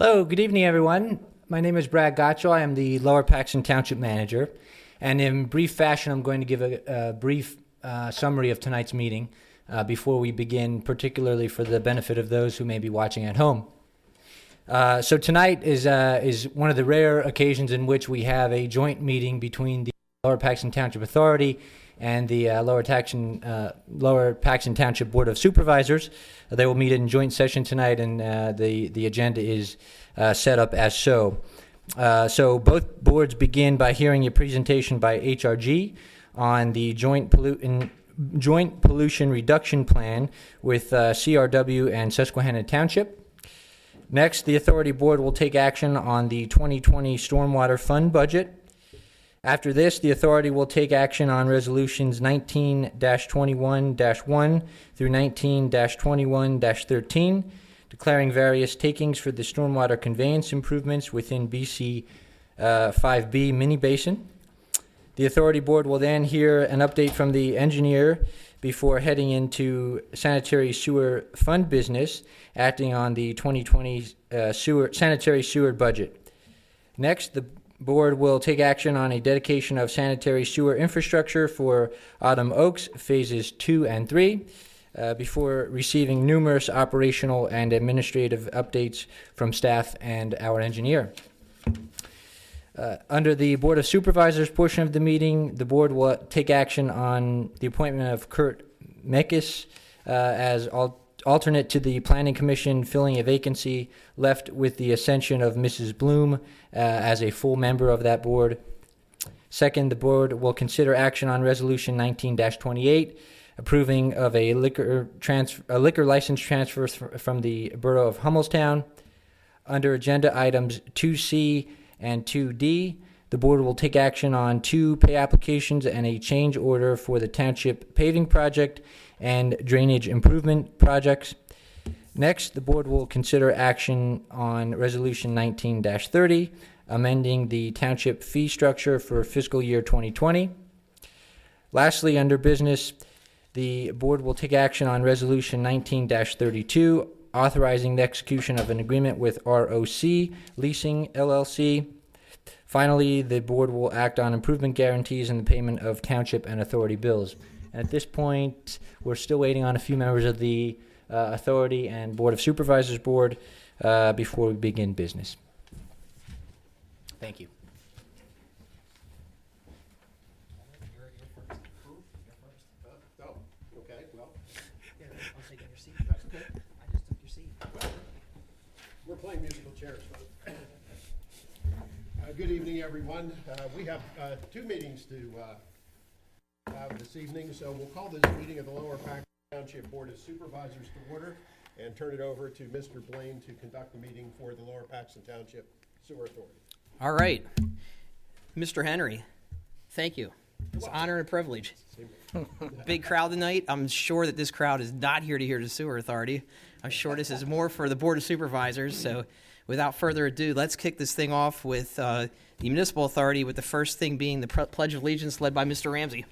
Hello, good evening, everyone. My name is Brad Gottschall. I am the Lower Paxton Township Manager. And in brief fashion, I'm going to give a brief summary of tonight's meeting before we begin, particularly for the benefit of those who may be watching at home. So tonight is one of the rare occasions in which we have a joint meeting between the Lower Paxton Township Authority and the Lower Paxton Township Board of Supervisors. They will meet in joint session tonight, and the agenda is set up as so. So both boards begin by hearing a presentation by HRG on the joint pollution reduction plan with CRW and Susquehanna Township. Next, the Authority Board will take action on the 2020 Stormwater Fund budget. After this, the Authority will take action on Resolutions 19-21-1 through 19-21-13, declaring various takings for the stormwater conveyance improvements within BC 5B mini basin. The Authority Board will then hear an update from the engineer before heading into sanitary sewer fund business, acting on the 2020 sanitary sewer budget. Next, the Board will take action on a dedication of sanitary sewer infrastructure for Autumn Oaks Phases 2 and 3 before receiving numerous operational and administrative updates from staff and our engineer. Under the Board of Supervisors portion of the meeting, the Board will take action on the appointment of Kurt Mekis as alternate to the Planning Commission, filling a vacancy left with the ascension of Mrs. Bloom as a full member of that board. Second, the board will consider action on Resolution 19-28, approving of a liquor license transfer from the Borough of Hummelstown. Under agenda items 2C and 2D, the board will take action on 2 pay applications and a change order for the township paving project and drainage improvement projects. Next, the board will consider action on Resolution 19-30, amending the township fee structure for fiscal year 2020. Lastly, under business, the board will take action on Resolution 19-32, authorizing the execution of an agreement with ROC Leasing LLC. Finally, the board will act on improvement guarantees and the payment of township and authority bills. And at this point, we're still waiting on a few members of the Authority and Board of Supervisors Board before we begin business. Thank you. Okay, well, I'll take your seat. That's okay. I just took your seat. we're playing musical chairs, folks. Good evening, everyone. We have 2 meetings to have this evening, so we'll call this meeting of the Lower Paxton Township Board of Supervisors to order and turn it over to Mr. Blaine to conduct the meeting for the Lower Paxton Township Sewer Authority. All right. Mr. Henry, thank you. It's an honor and a privilege. Big crowd tonight. I'm sure that this crowd is not here to hear the Sewer Authority. I'm sure this is more for the Board of Supervisors. So without further ado, let's kick this thing off with the Municipal Authority, with the first thing being the Pledge of Allegiance led by Mr. Ramsey.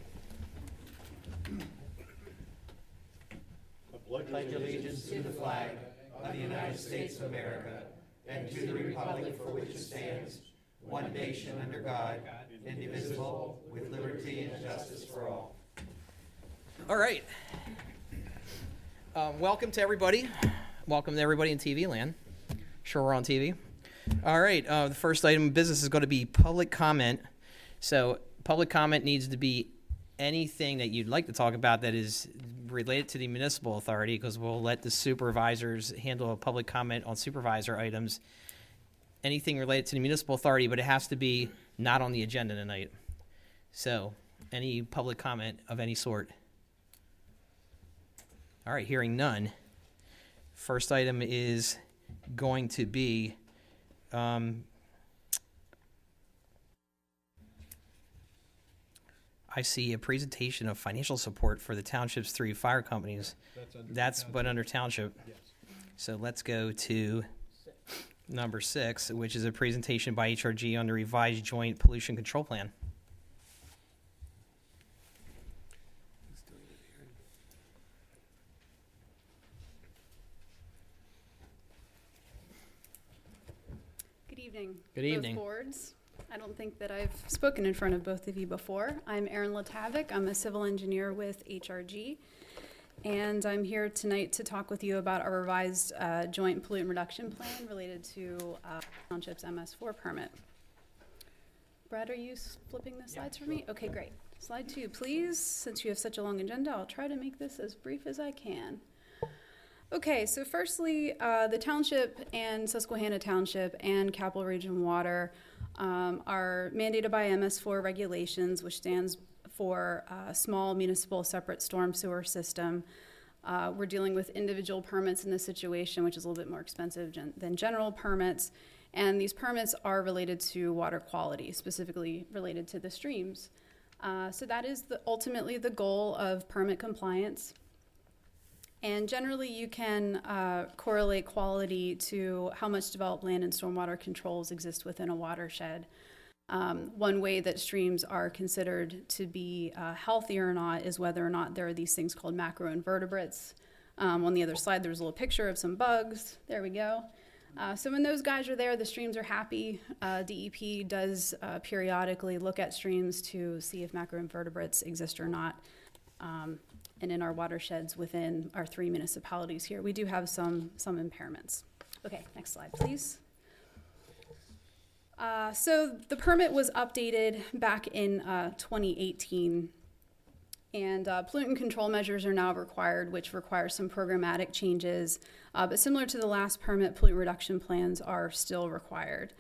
Pledge allegiance to the flag of the United States of America and to the republic for which it stands, one nation under God, indivisible, with liberty and justice for all. All right. Welcome to everybody. Welcome to everybody in TV land. Sure, we're on TV. All right. The first item of business is going to be public comment. So public comment needs to be anything that you'd like to talk about that is related to the municipal authority, because we'll let the supervisors handle a public comment on supervisor items. Anything related to the municipal authority, but it has to be not on the agenda tonight. So any public comment of any sort. All right, hearing none. First item is going to be I see a presentation of financial support for the township's 3 fire companies. That's but under township. Yes. So let's go to number 6, which is a presentation by HRG on the revised joint pollution control plan. evening. Good evening. Both boards. I don't think that I've spoken in front of both of you before. I'm Erin Latavik. I'm a civil engineer with HRG. And I'm here tonight to talk with you about our revised joint pollutant reduction plan related to Township's MS4 permit. Brad, are you flipping the slides for me? Okay, great. Slide 2, please. Since you have such a long agenda, I'll try to make this as brief as I can. Okay, so firstly, the township and Susquehanna Township and Capital Region Water are mandated by MS4 regulations, which stands for Small Municipal Separate Storm Sewer System. We're dealing with individual permits in this situation, which is a little bit more expensive than general permits. And these permits are related to water quality, specifically related to the streams. So that is ultimately the goal of permit compliance. And generally, you can correlate quality to how much developed land and stormwater controls exist within a watershed. One way that streams are considered to be healthy or not is whether or not there are these things called macroinvertebrates. On the other slide, there's a little picture of some bugs. There we go. So when those guys are there, the streams are happy. DEP does periodically look at streams to see if macroinvertebrates exist or not. And in our watersheds within our 3 municipalities here, we do have some impairments. Okay, next slide, please. So the permit was updated back in 2018, and pollutant control measures are now required, which requires some programmatic changes. But similar to the last permit, pollutant reduction plans are still required.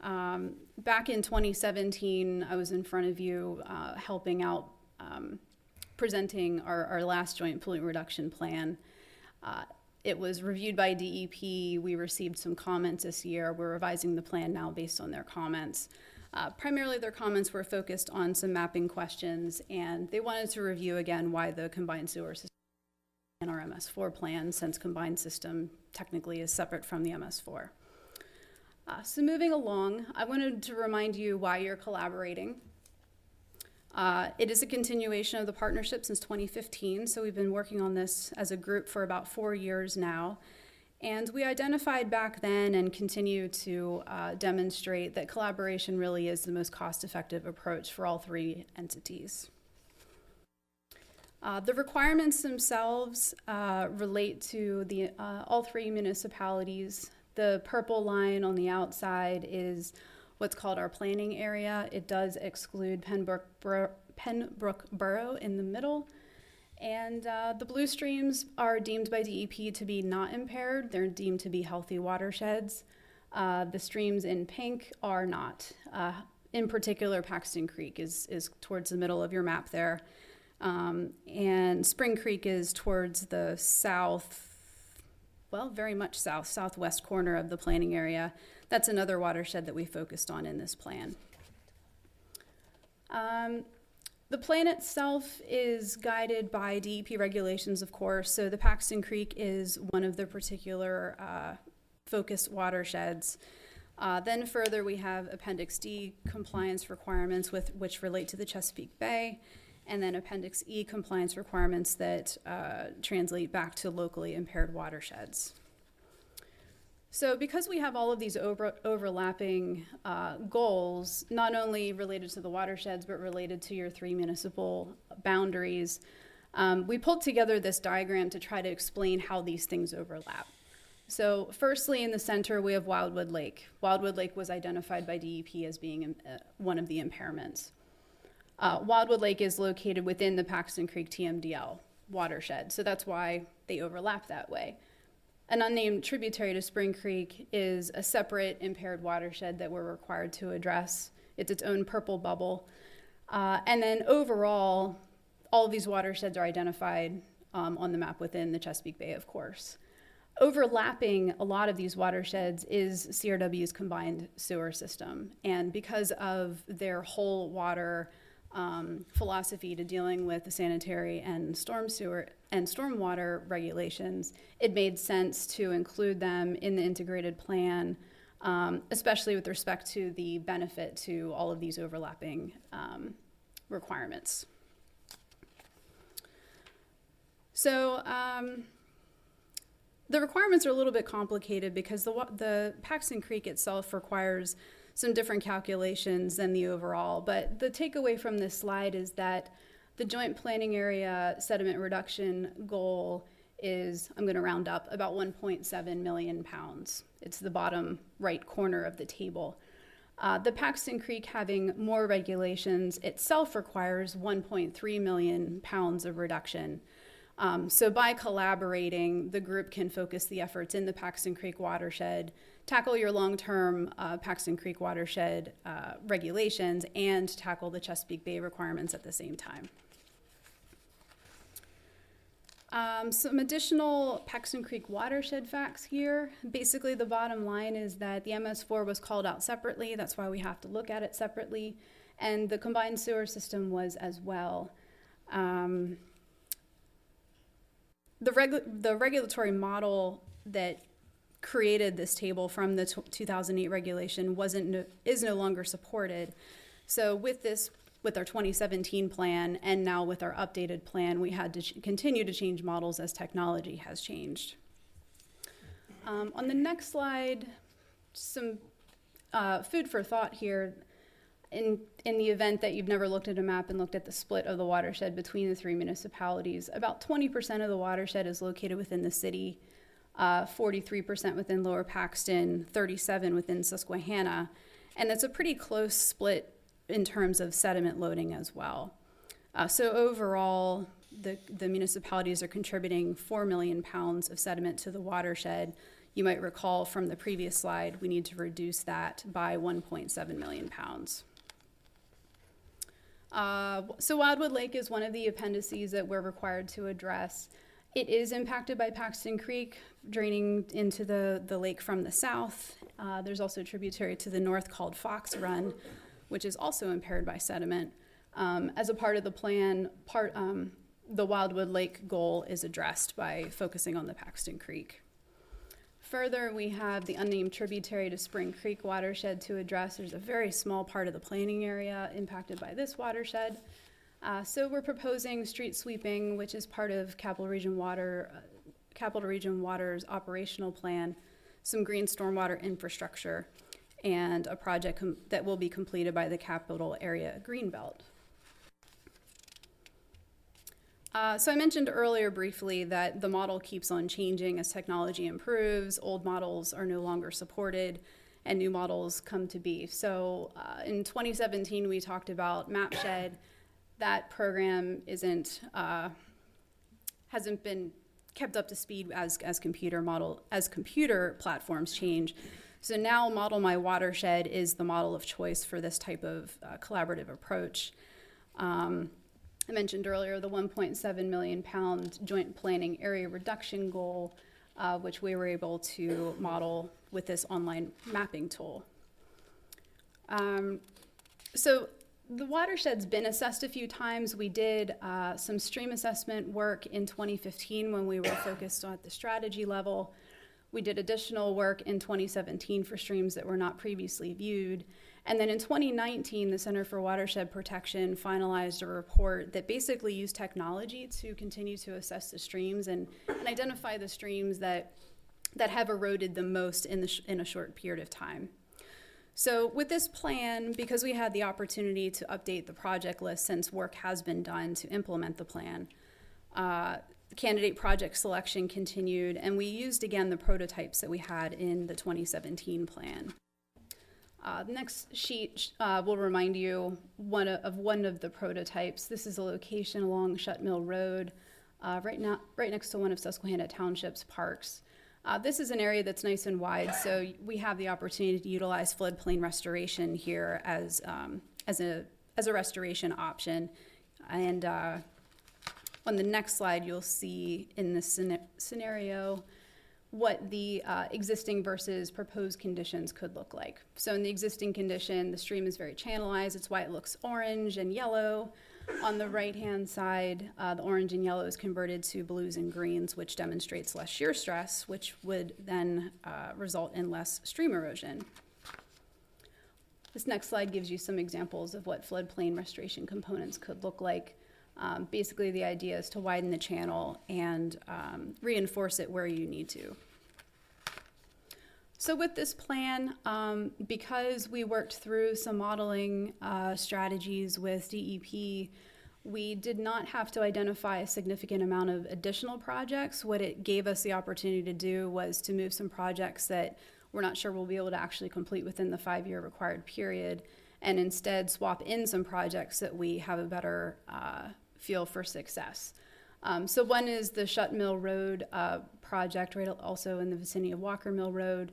Back in 2017, I was in front of you helping out presenting our last joint pollutant reduction plan. It was reviewed by DEP. We received some comments this year. We're revising the plan now based on their comments. Primarily their comments were focused on some mapping questions, and they wanted to review again why the combined sewer system in our MS4 plan, since combined system technically is separate from the MS4. So moving along, I wanted to remind you why you're collaborating. It is a continuation of the partnership since 2015, so we've been working on this as a group for about 4 years now. And we identified back then and continue to demonstrate that collaboration really is the most cost-effective approach for all 3 entities. The requirements themselves relate to all 3 municipalities. The purple line on the outside is what's called our planning area. It does exclude Pembroke Borough in the middle. And the blue streams are deemed by DEP to be not impaired. They're deemed to be healthy watersheds. The streams in pink are not. In particular, Paxton Creek is towards the middle of your map there. And Spring Creek is towards the south, well, very much southwest corner of the planning area. That's another watershed that we focused on in this plan. The plan itself is guided by DEP regulations, of course. So the Paxton Creek is one of the particular focused watersheds. Then further, we have Appendix D compliance requirements which relate to the Chesapeake Bay, and then Appendix E compliance requirements that translate back to locally impaired watersheds. So because we have all of these overlapping goals, not only related to the watersheds, but related to your 3 municipal boundaries, we pulled together this diagram to try to explain how these things overlap. So firstly, in the center, we have Wildwood Lake. Wildwood Lake was identified by DEP as being one of the impairments. Wildwood Lake is located within the Paxton Creek TMDL watershed, so that's why they overlap that way. An unnamed tributary to Spring Creek is a separate impaired watershed that we're required to address. It's its own purple bubble. And then overall, all of these watersheds are identified on the map within the Chesapeake Bay, of course. Overlapping a lot of these watersheds is CRW's combined sewer system. And because of their whole water philosophy to dealing with the sanitary and stormwater regulations, it made sense to include them in the integrated plan, especially with respect to the benefit to all of these overlapping requirements. The requirements are a little bit complicated because the Paxton Creek itself requires some different calculations than the overall. But the takeaway from this slide is that the joint planning area sediment reduction goal is, I'm going to round up, about 1.7 million pounds. It's the bottom right corner of the table. The Paxton Creek having more regulations itself requires 1.3 million pounds of reduction. So by collaborating, the group can focus the efforts in the Paxton Creek watershed, tackle your long-term Paxton Creek watershed regulations, and tackle the Chesapeake Bay requirements at the same time. Some additional Paxton Creek watershed facts here. Basically, the bottom line is that the MS4 was called out separately. That's why we have to look at it separately. And the combined sewer system was as well. The regulatory model that created this table from the 2008 regulation is no longer supported. So with our 2017 plan and now with our updated plan, we had to continue to change models as technology has changed. On the next slide, some food for thought here. In the event that you've never looked at a map and looked at the split of the watershed between the three municipalities, about 20% of the watershed is located within the city, 43% within Lower Paxton, 37% within Susquehanna, and that's a pretty close split in terms of sediment loading as well. So overall, the municipalities are contributing 4 million pounds of sediment to the watershed. You might recall from the previous slide, we need to reduce that by 1.7 million pounds. So Wildwood Lake is one of the appendices that we're required to address. It is impacted by Paxton Creek, draining into the lake from the south. There's also a tributary to the north called Fox Run, which is also impaired by sediment. As a part of the plan, the Wildwood Lake goal is addressed by focusing on the Paxton Creek. Further, we have the unnamed tributary to Spring Creek watershed to address. There's a very small part of the planning area impacted by this watershed. So we're proposing street sweeping, which is part of Capital Region Water's operational plan, some green stormwater infrastructure, and a project that will be completed by the Capital Area Greenbelt. So I mentioned earlier briefly that the model keeps on changing as technology improves. Old models are no longer supported and new models come to be. So in 2017, we talked about MapShed. That program hasn't been kept up to speed as computer platforms change. So now Model My Watershed is the model of choice for this type of collaborative approach. I mentioned earlier the 1.7 million pound joint planning area reduction goal, which we were able to model with this online mapping tool. So the watershed's been assessed a few times. We did some stream assessment work in 2015 when we were focused on the strategy level. We did additional work in 2017 for streams that were not previously viewed. And then in 2019, the Center for Watershed Protection finalized a report that basically used technology to continue to assess the streams and identify the streams that have eroded the most in a short period of time. So with this plan, because we had the opportunity to update the project list since work has been done to implement the plan, candidate project selection continued, and we used again the prototypes that we had in the 2017 plan. The next sheet will remind you one of the prototypes. This is a location along Shut Mill Road, right next to one of Susquehanna Township's parks. This is an area that's nice and wide, so we have the opportunity to utilize floodplain restoration here as a restoration option. And on the next slide, you'll see in this scenario what the existing versus proposed conditions could look like. So in the existing condition, the stream is very channelized. It's why it looks orange and yellow. On the right-hand side, the orange and yellow is converted to blues and greens, which demonstrates less shear stress, which would then result in less stream erosion. This next slide gives you some examples of what floodplain restoration components could look like. Basically, the idea is to widen the channel and reinforce it where you need to. So with this plan, because we worked through some modeling strategies with DEP, we did not have to identify a significant amount of additional projects. What it gave us the opportunity to do was to move some projects that we're not sure we'll be able to actually complete within the 5-year required period, and instead swap in some projects that we have a better feel for success. So one is the Shutt Mill Road project, right also in the vicinity of Walker Mill Road.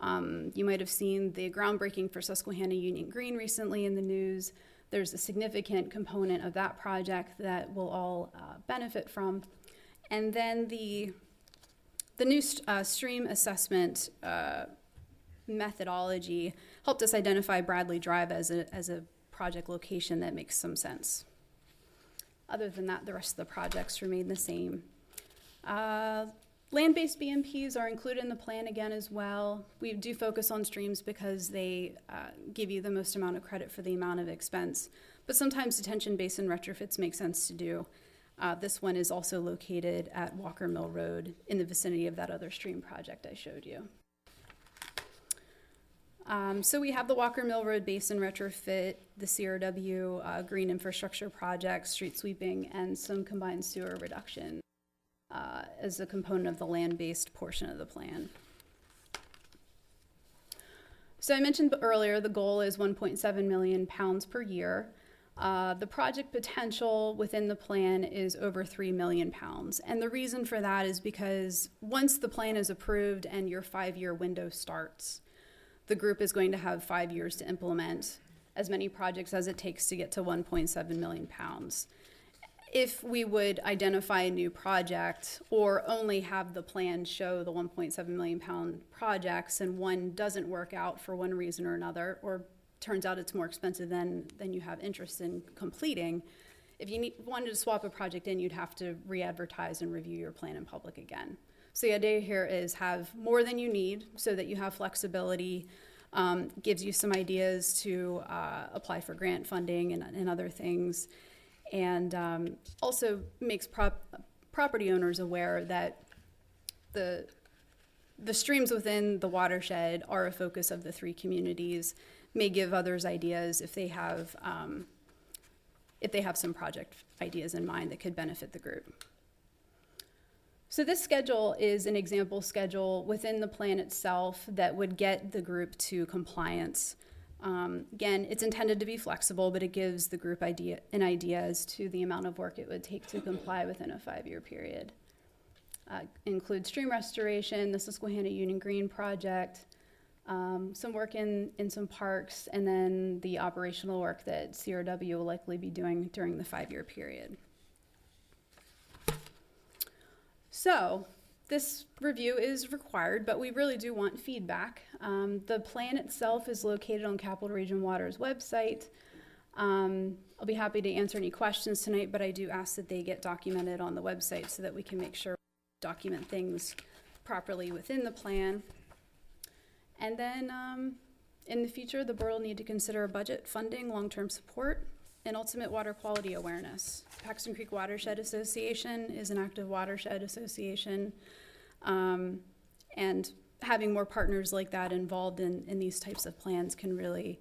You might have seen the groundbreaking for Susquehanna Union Green recently in the news. There's a significant component of that project that we'll all benefit from. And then the new stream assessment methodology helped us identify Bradley Drive as a project location that makes some sense. Other than that, the rest of the projects remain the same. Land-based BMPs are included in the plan again as well. We do focus on streams because they give you the most amount of credit for the amount of expense, but sometimes detention basin retrofits make sense to do. This one is also located at Walker Mill Road in the vicinity of that other stream project I showed you. So we have the Walker Mill Road Basin retrofit, the CRW green infrastructure project, street sweeping, and some combined sewer reduction as a component of the land-based portion of the plan. So I mentioned earlier the goal is 1.7 million pounds per year. The project potential within the plan is over 3 million pounds. And the reason for that is because once the plan is approved and your 5-year window starts, the group is going to have 5 years to implement as many projects as it takes to get to 1.7 million pounds. If we would identify a new project or only have the plan show the 1.7 million pound projects and one doesn't work out for one reason or another, or turns out it's more expensive than you have interest in completing, if you wanted to swap a project in, you'd have to re-advertise and review your plan in public again. So the idea here is have more than you need so that you have flexibility, gives you some ideas to apply for grant funding and other things, and also makes property owners aware that the streams within the watershed are a focus of the 3 communities, may give others ideas if they have some project ideas in mind that could benefit the group. So this schedule is an example schedule within the plan itself that would get the group to compliance. Again, it's intended to be flexible, but it gives the group an idea as to the amount of work it would take to comply within a 5-year period. Includes stream restoration, the Susquehanna Union Green project, some work in some parks, and then the operational work that CRW will likely be doing during the 5-year period. So this review is required, but we really do want feedback. The plan itself is located on Capital Region Water's website. I'll be happy to answer any questions tonight, but I do ask that they get documented on the website so that we can make sure we document things properly within the plan. And then in the future, the board will need to consider budget funding, long-term support, and ultimate water quality awareness. Paxton Creek Watershed Association is an active watershed association, and having more partners like that involved in these types of plans can really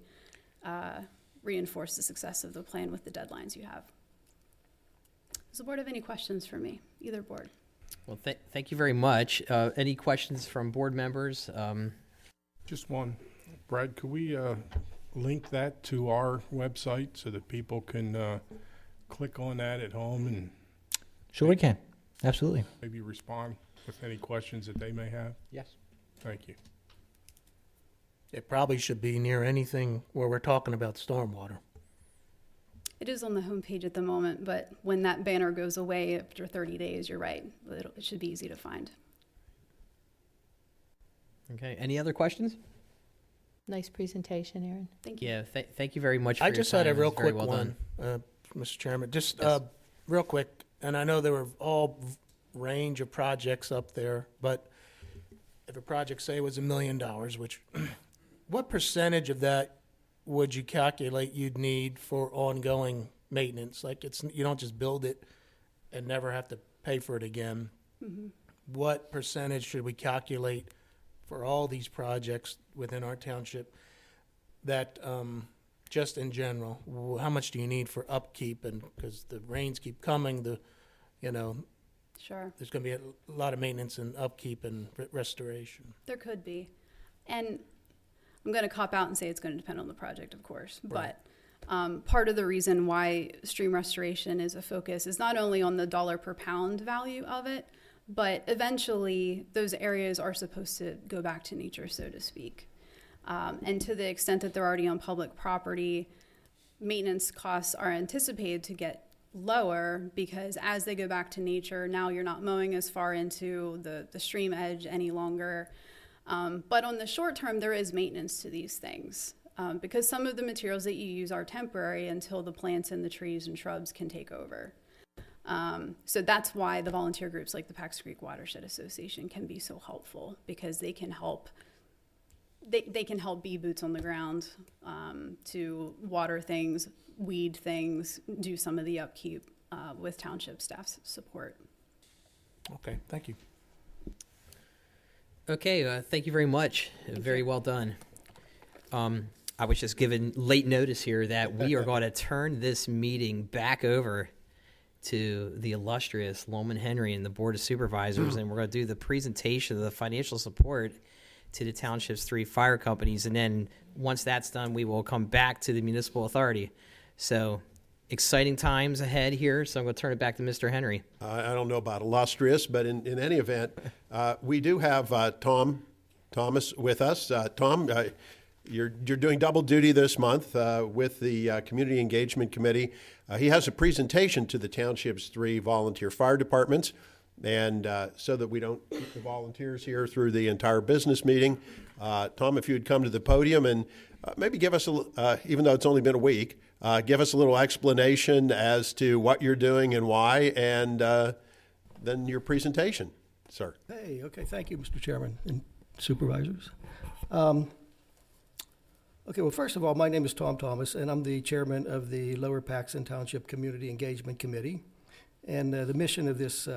reinforce the success of the plan with the deadlines you have. Does the board have any questions for me? Either board. Well, thank you very much. Any questions from board members? Just one. Brad, could we link that to our website so that people can click on that at home and Sure we can. Absolutely. maybe respond with any questions that they may have? Yes. Thank you. It probably should be near anything where we're talking about stormwater. It is on the homepage at the moment, but when that banner goes away after 30 days, you're right. It should be easy to find. Okay. Any other questions? Nice presentation, Aaron. Thank you. Yeah. Thank you very much for I your just time. had a It was real very quick well one, done. Mr. Chairman. Just Yes. real quick, and I know there were all range of projects up there, but if a project, say, was $1 million, which, what percentage of that would you calculate you'd need for ongoing maintenance, like you don't just build it and never have to pay for it again. What percentage should we calculate for all these projects within our township that, just in general, how much do you need for upkeep? And because the rains keep coming, Sure. there's going to be a lot of maintenance and upkeep and restoration. There could be. And I'm going to cop out and say it's going to depend on the project, of course. Right. But part of the reason why stream restoration is a focus is not only on the dollar per pound value of it, but eventually those areas are supposed to go back to nature, so to speak. And to the extent that they're already on public property, maintenance costs are anticipated to get lower because as they go back to nature, now you're not mowing as far into the stream edge any longer. But on the short term, there is maintenance to these things because some of the materials that you use are temporary until the plants and the trees and shrubs can take over. So that's why the volunteer groups like the Paxton Creek Watershed Association can be so helpful because they can help. They can help be boots on the ground to water things, weed things, do some of the upkeep with township staff's support. Okay, thank you. Okay, thank you very much. Very well done. I was just given late notice here that we are going to turn this meeting back over to the illustrious Lowman Henry and the Board of Supervisors, and we're going to do the presentation of the financial support to the township's 3 fire companies. And then once that's done, we will come back to the municipal authority. So exciting times ahead here. So I'm going to turn it back to Mr. Henry. I don't know about illustrious, but in any event, we do have Thomas with us. Tom, you're doing double duty this month with the Community Engagement Committee. He has a presentation to the township's 3 volunteer fire departments. And so that we don't keep the volunteers here through the entire business meeting, Tom, if you would come to the podium and maybe give us, even though it's only been a week, give us a little explanation as to what you're doing and why, and then your presentation, sir. Hey, okay, thank you, Mr. Chairman and supervisors. Okay, well, first of all, my name is Tom Thomas, and I'm the chairman of the Lower Paxton Township Community Engagement Committee. And the mission of this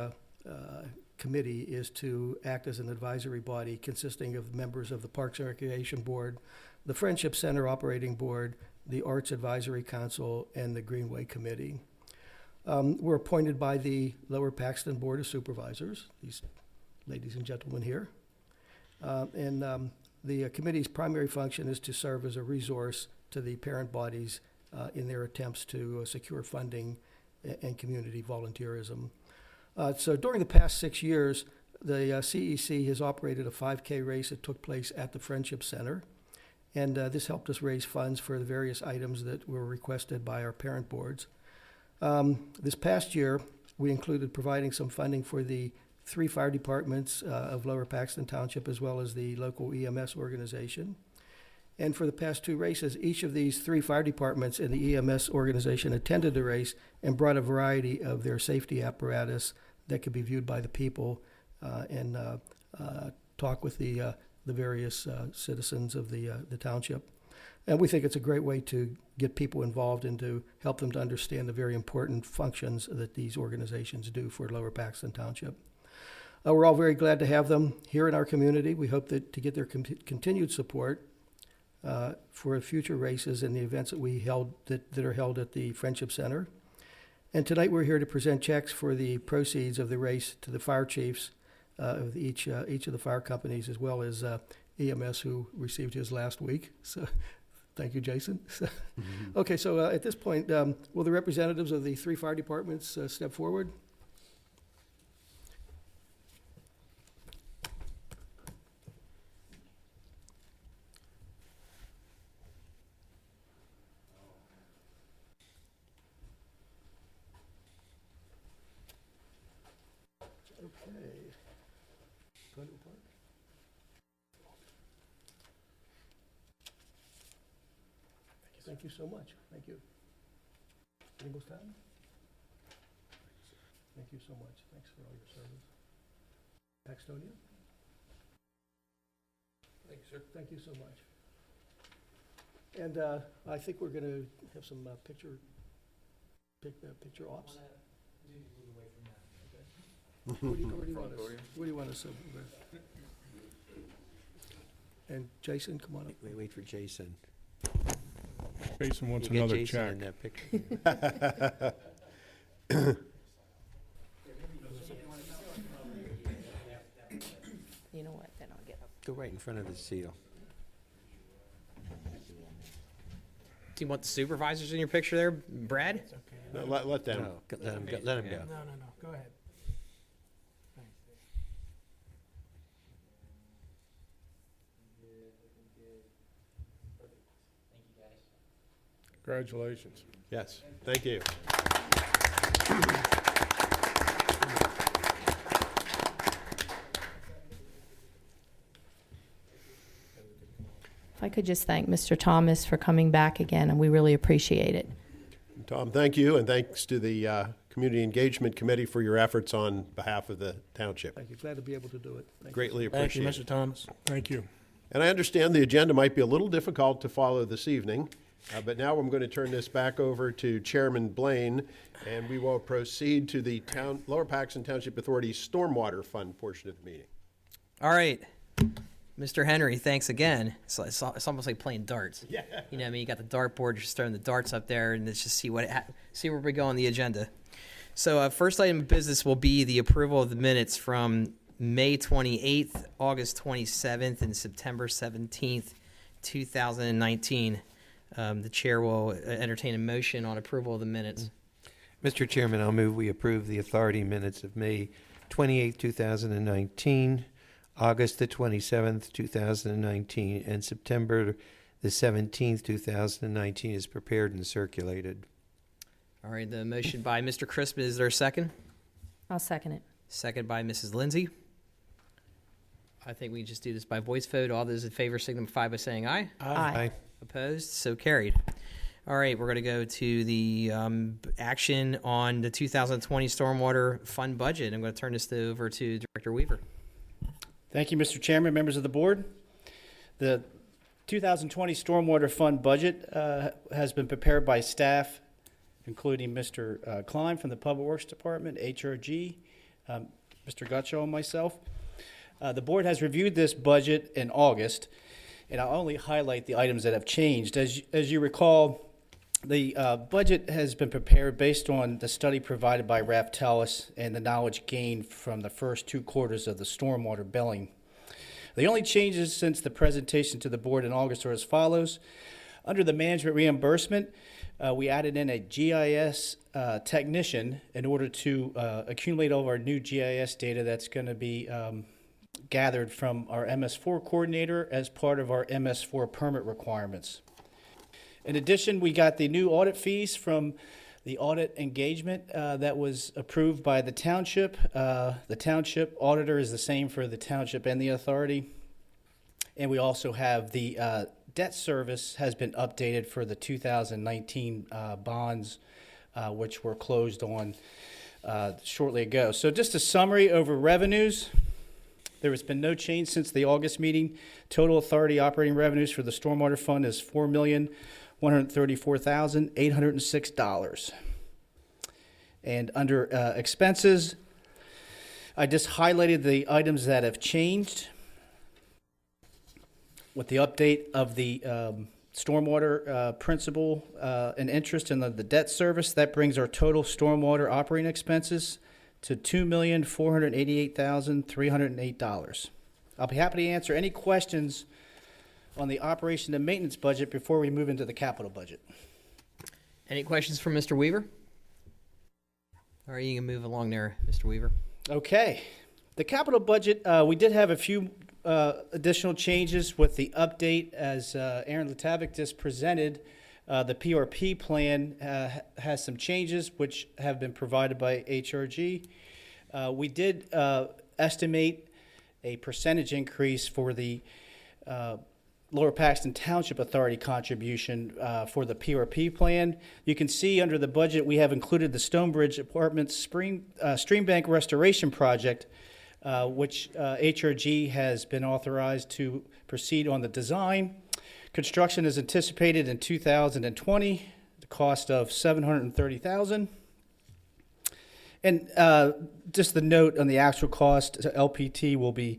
committee is to act as an advisory body consisting of members of the Parks and Recreation Board, the Friendship Center Operating Board, the Arts Advisory Council, and the Greenway Committee. We're appointed by the Lower Paxton Board of Supervisors, these ladies and gentlemen here. The committee's primary function is to serve as a resource to the parent bodies in their attempts to secure funding and community volunteerism. So during the past 6 years, the CEC has operated a 5K race that took place at the Friendship Center. And this helped us raise funds for the various items that were requested by our parent boards. This past year, we included providing some funding for the 3 fire departments of Lower Paxton Township, as well as the local EMS organization. And for the past 2 races, each of these 3 fire departments and the EMS organization attended the race and brought a variety of their safety apparatus that could be viewed by the people and talk with the various citizens of the township. And we think it's a great way to get people involved and to help them to understand the very important functions that these organizations do for Lower Paxton Township. We're all very glad to have them here in our community. We hope that to get their continued support for future races and the events that we held that are held at the Friendship Center. And tonight we're here to present checks for the proceeds of the race to the fire chiefs of each of the fire companies, as well as EMS, who received his last week. So thank you, Jason. Okay, so at this point, will the representatives of the 3 fire departments step forward? Okay. Glendale Park. Thank you so much. Thank you. Inglestown? Thank you so much. Thanks for all your service. Paxtonia? Thank you, sir. Thank you so much. And I think we're going to have some picture picture ops? What do you want us to? And Jason, come on up. Wait for Jason. Jason wants You get another Jason check. in that picture. You know what, then I'll get up. Go right in front of the seal. Do you want the supervisors in your picture there, Brad? It's okay. No, let them. No, let him go. Let him go. No, go ahead. Congratulations. Yes, thank you. If I could just thank Mr. Thomas for coming back again, and we really appreciate it. Tom, thank you, and thanks to the Community Engagement Committee for your efforts on behalf of the township. Thank you. Glad to be able to do it. Thank you. Greatly Thank you, appreciate it. Mr. Thomas. Thank you. And I understand the agenda might be a little difficult to follow this evening, but now I'm going to turn this back over to Chairman Blaine, and we will proceed to the Lower Paxton Township Authority Stormwater Fund portion of the meeting. All right. Mr. Henry, thanks again. It's almost like playing darts. Yeah. You know what I mean? You got the dartboard, you're just throwing the darts up there, and let's just see see where we go on the agenda. So first item of business will be the approval of the minutes from May 28th, August 27th, and September 17th, 2019. The chair will entertain a motion on approval of the minutes. Mr. Chairman, I'll move we approve the authority minutes of May 28, 2019, August the 27th, 2019, and September the 17th, 2019 is prepared and circulated. All right, the motion by Mr. Crispin, is there a second? I'll second it. Second by Mrs. Lindsay. I think we just do this by voice vote. All those in favor signify by saying aye. Aye. Opposed? So carried. All right, we're going to go to the action on the 2020 Stormwater Fund budget. I'm going to turn this over to Director Weaver. Thank you, Mr. Chairman, members of the board. The 2020 Stormwater Fund budget has been prepared by staff, including Mr. Klein from the Public Works Department, HRG, Mr. Gutschall, and myself. The board has reviewed this budget in August, and I'll only highlight the items that have changed. As you recall, the budget has been prepared based on the study provided by Raftellus and the knowledge gained from the first 2 quarters of the stormwater billing. The only changes since the presentation to the board in August are as follows. Under the management reimbursement, we added in a GIS technician in order to accumulate all of our new GIS data that's going to be gathered from our MS4 coordinator as part of our MS4 permit requirements. In addition, we got the new audit fees from the audit engagement that was approved by the township. The township auditor is the same for the township and the authority. And we also have the debt service has been updated for the 2019 bonds, which were closed on shortly ago. So just a summary over revenues. There has been no change since the August meeting. Total authority operating revenues for the Stormwater Fund is $4,134,806. And under expenses, I just highlighted the items that have changed with the update of the stormwater principal and interest in the debt service. That brings our total stormwater operating expenses to $2,488,308. I'll be happy to answer any questions on the operation and maintenance budget before we move into the capital budget. Any questions from Mr. Weaver? All right, you can move along there, Mr. Weaver. Okay. The capital budget, we did have a few additional changes with the update as Aaron Latavic just presented. The PRP plan has some changes which have been provided by HRG. We did estimate a percentage increase for the Lower Paxton Township Authority contribution for the PRP plan. You can see under the budget we have included the Stonebridge Apartments Stream Bank Restoration Project, which HRG has been authorized to proceed on the design. Construction is anticipated in 2020. the cost of $730,000. And just the note on the actual cost, LPT will be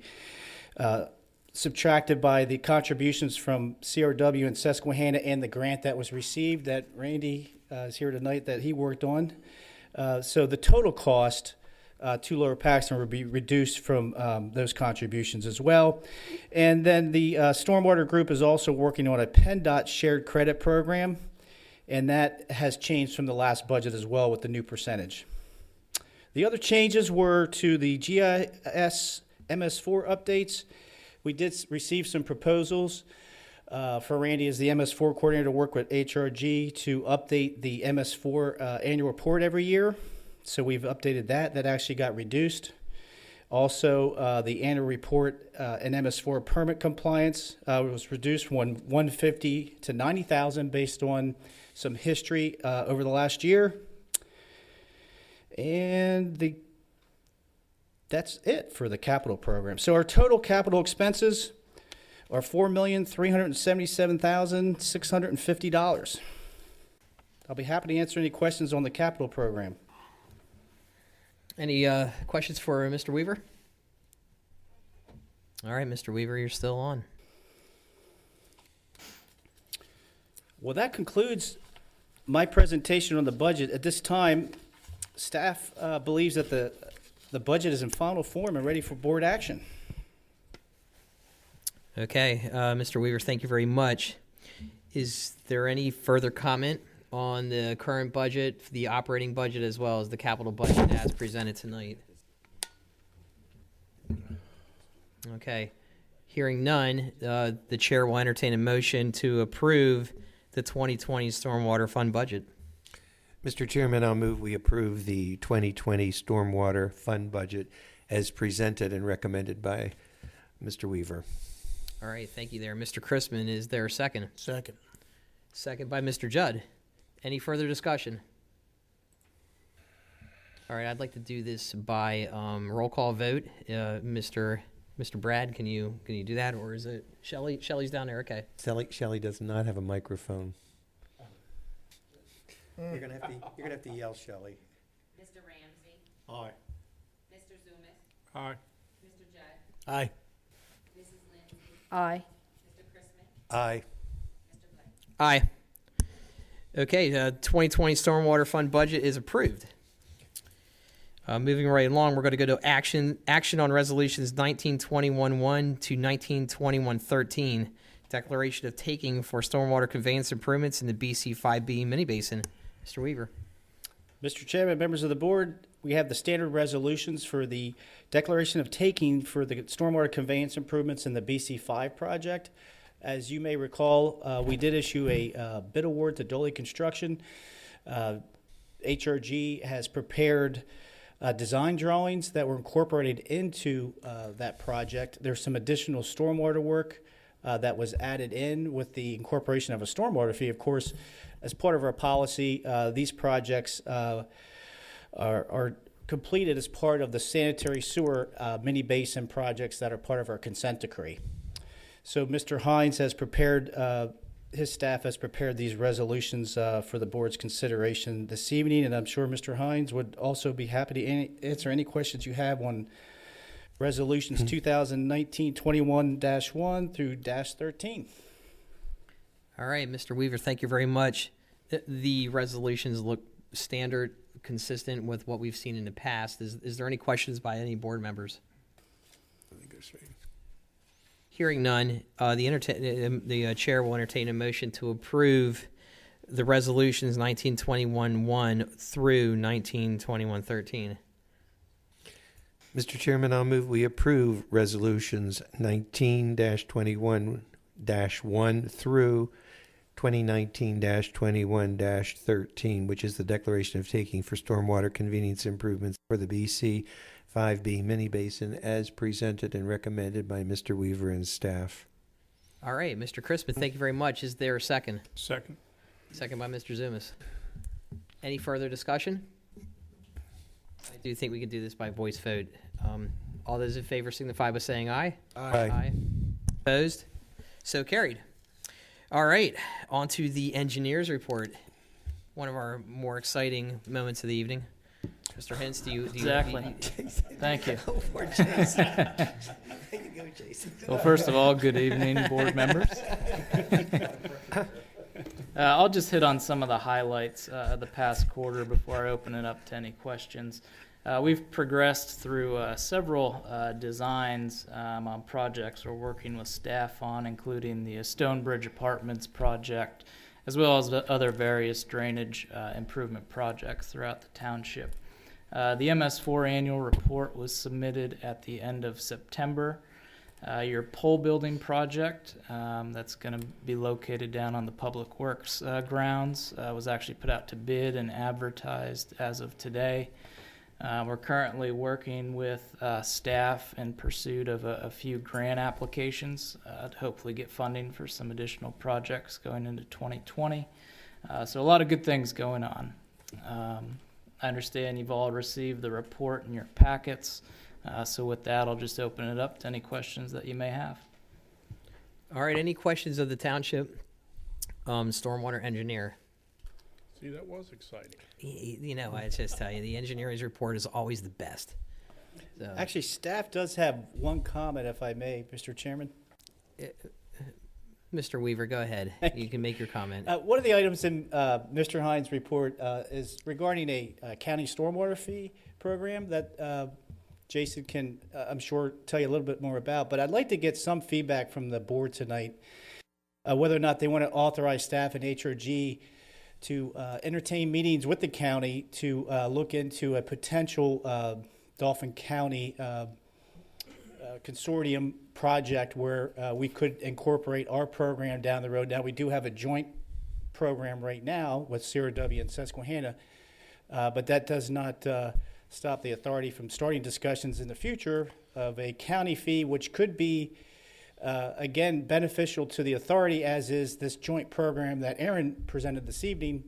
subtracted by the contributions from CRW and Susquehanna and the grant that was received that Randy is here tonight that he worked on. So the total cost to Lower Paxton will be reduced from those contributions as well. And then the Stormwater Group is also working on a PennDOT shared credit program, and that has changed from the last budget as well with the new percentage. The other changes were to the GIS MS4 updates. We did receive some proposals for Randy as the MS4 coordinator to work with HRG to update the MS4 annual report every year. So we've updated that. That actually got reduced. Also, the annual report and MS4 permit compliance was reduced from 150 to 90,000 based on some history over the last year. And that's it for the capital program. So our total capital expenses are $4,377,650. I'll be happy to answer any questions on the capital program. Any questions for Mr. Weaver? All right, Mr. Weaver, you're still on. Well, that concludes my presentation on the budget. At this time, staff believes that the budget is in final form and ready for board action. Okay, Mr. Weaver, thank you very much. Is there any further comment on the current budget, the operating budget, as well as the capital budget as presented tonight? Okay, hearing none, the chair will entertain a motion to approve the 2020 Stormwater Fund budget. Mr. Chairman, I'll move we approve the 2020 Stormwater Fund budget as presented and recommended by Mr. Weaver. All right, thank you there. Mr. Chrisman, is there a second? Second. Second by Mr. Judd. Any further discussion? All right, I'd like to do this by roll call vote. Mr. Brad, can you do that, or is it Shelley? Shelley's down there. Okay. Shelley does not have a microphone. You're gonna have to yell, Shelley. Mr. Ramsey, Aye. Mr. Zumas, Aye. Mr. Judd, Aye. Mrs. Lindsay, Aye. Mr. Chrisman, Aye. Mr. Blake. Aye. Okay, 2020 Stormwater Fund budget is approved. Moving right along, we're going to go to action on resolutions 1921-1 to 1921-13. Declaration of taking for stormwater conveyance improvements in the BC 5B mini basin. Mr. Weaver. Mr. Chairman, members of the board, we have the standard resolutions for the declaration of taking for the stormwater conveyance improvements in the BC5 project. As you may recall, we did issue a bid award to Doley Construction. HRG has prepared design drawings that were incorporated into that project. There's some additional stormwater work that was added in with the incorporation of a stormwater fee. Of course, as part of our policy, these projects are completed as part of the sanitary sewer mini basin projects that are part of our consent decree. So Mr. Hines has prepared, his staff has prepared these resolutions for the board's consideration this evening, and I'm sure Mr. Hines would also be happy to answer any questions you have on resolutions 2019-21-1 through -13. All right, Mr. Weaver, thank you very much. The resolutions look standard, consistent with what we've seen in the past. Is there any questions by any board members? Hearing none, the chair will entertain a motion to approve the resolutions 1921-1 through 1921-13. Mr. Chairman, I'll move we approve resolutions 19-21-1 through 2019-21-13, which is the declaration of taking for stormwater convenience improvements for the BC 5B mini basin as presented and recommended by Mr. Weaver and staff. All right, Mr. Crispin, thank you very much. Is there a second? Second. Second by Mr. Zumas. Any further discussion? I do think we can do this by voice vote. All those in favor signify by saying aye. Aye. Opposed? So carried. All right, on to the engineer's report. one of our more exciting moments of the evening. Mr. Hintz, do you Exactly. Thank you. Poor Jason. Way to go, Jason. Well, first of all, good evening, board members. I'll just hit on some of the highlights of the past quarter before I open it up to any questions. We've progressed through several designs on projects we're working with staff on, including the Stonebridge Apartments project, as well as the other various drainage improvement projects throughout the township. The MS4 annual report was submitted at the end of September. Your pole building project that's going to be located down on the Public Works grounds was actually put out to bid and advertised as of today. We're currently working with staff in pursuit of a few grant applications to hopefully get funding for some additional projects going into 2020. So a lot of good things going on. I understand you've all received the report in your packets. So with that, I'll just open it up to any questions that you may have. All right, any questions of the township stormwater engineer? See, that was exciting. You know, I just tell you, the engineer's report is always the best. So, Actually, staff does have one comment, if I may, Mr. Chairman. Mr. Weaver, go ahead. You can make your comment. One of the items in Mr. Hines' report is regarding a county stormwater fee program that Jason can, I'm sure, tell you a little bit more about. But I'd like to get some feedback from the board tonight, whether or not they want to authorize staff and HRG to entertain meetings with the county to look into a potential Dauphin County consortium project where we could incorporate our program down the road. Now, we do have a joint program right now with Sierra W and Susquehanna, but that does not stop the authority from starting discussions in the future of a county fee, which could be, again, beneficial to the authority, as is this joint program that Aaron presented this evening,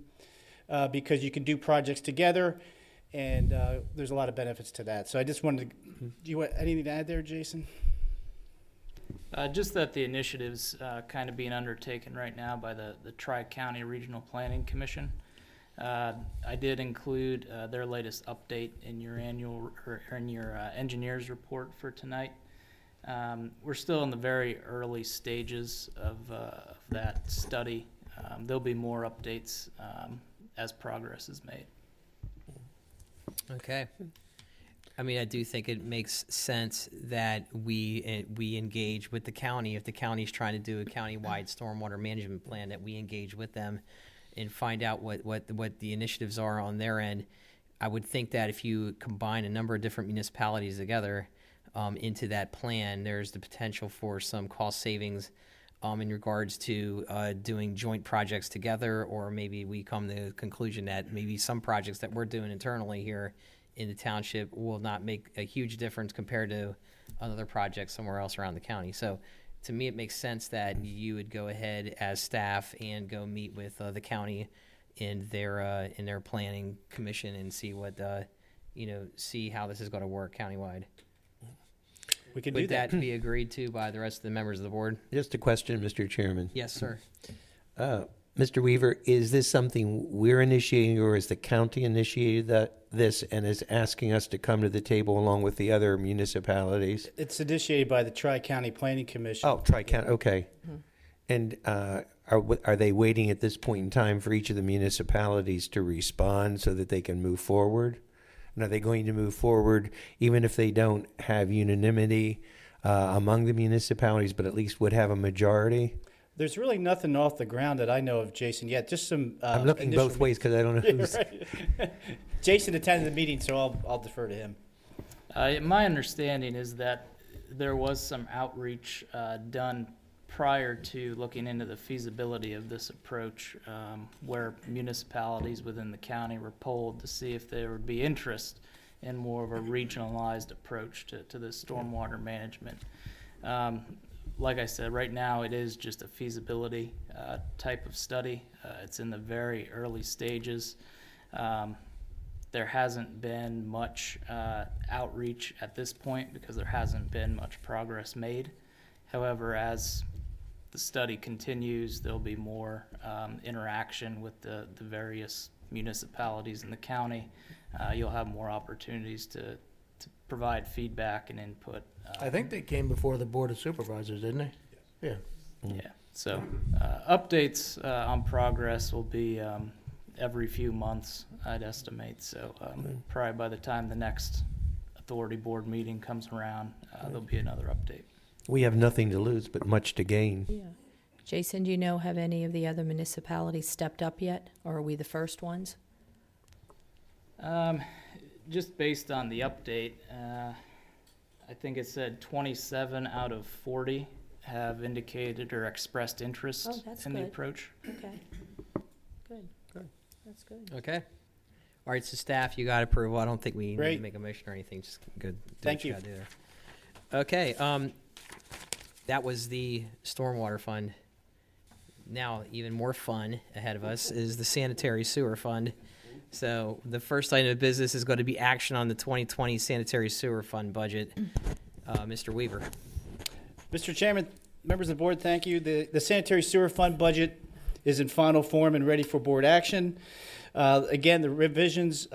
because you can do projects together, and there's a lot of benefits to that. So I just wanted to, do you want anything to add there, Jason? Just that the initiative's kind of being undertaken right now by the Tri-County Regional Planning Commission. I did include their latest update in your annual or in your engineer's report for tonight. We're still in the very early stages of that study. There'll be more updates as progress is made. Okay. I mean, I do think it makes sense that we engage with the county. If the county's trying to do a county-wide stormwater management plan, that we engage with them and find out what the initiatives are on their end. I would think that if you combine a number of different municipalities together into that plan, there's the potential for some cost savings in regards to doing joint projects together, or maybe we come to the conclusion that maybe some projects that we're doing internally here in the township will not make a huge difference compared to another project somewhere else around the county. So to me, it makes sense that you would go ahead as staff and go meet with the county in their planning commission and see what see how this is going to work countywide. We could do Would that be agreed to by the rest of the members of the board? Just a question, Mr. Chairman. Yes, sir. Mr. Weaver, is this something we're initiating, or is the county initiated this and is asking us to come to the table along with the other municipalities? It's initiated by the Tri-County Planning Commission. Oh, Tri-County, okay. And are they waiting at this point in time for each of the municipalities to respond so that they can move forward? And are they going to move forward even if they don't have unanimity among the municipalities, but at least would have a majority? There's really nothing off the ground that I know of, Jason, yet. Just some I'm looking both ways because I don't know who's... Right. Jason attended the meeting, so I'll defer to him. My understanding is that there was some outreach done prior to looking into the feasibility of this approach, where municipalities within the county were polled to see if there would be interest in more of a regionalized approach to this stormwater management. Like I said, right now it is just a feasibility type of study. It's in the very early stages. There hasn't been much outreach at this point because there hasn't been much progress made. However, as the study continues, there'll be more interaction with the various municipalities in the county, you'll have more opportunities to provide feedback and input. I think they came before the Board of Supervisors, didn't they? Yeah. Yeah, so updates on progress will be every few months, I'd estimate. So probably by the time the next authority board meeting comes around, there'll be another update. We have nothing to lose, but much to gain. Yeah. Jason, do you know, have any of the other municipalities stepped up yet, or are we the first ones? Just based on the update, I think it said 27 out of 40 have indicated or expressed interest Oh, that's in the good. approach. Okay. Good. That's good. Okay. All right, so staff, you got approval. I don't think we need to Great. make a motion or anything. Just good. Do Thank what you. gotta do there. Okay. That was the stormwater fund. Now, even more fun ahead of us is the sanitary sewer fund. So the first item of business is going to be action on the 2020 sanitary sewer fund budget. Mr. Weaver. Mr. Chairman, members of the board, thank you. The sanitary sewer fund budget is in final form and ready for board action. Again, the revisions,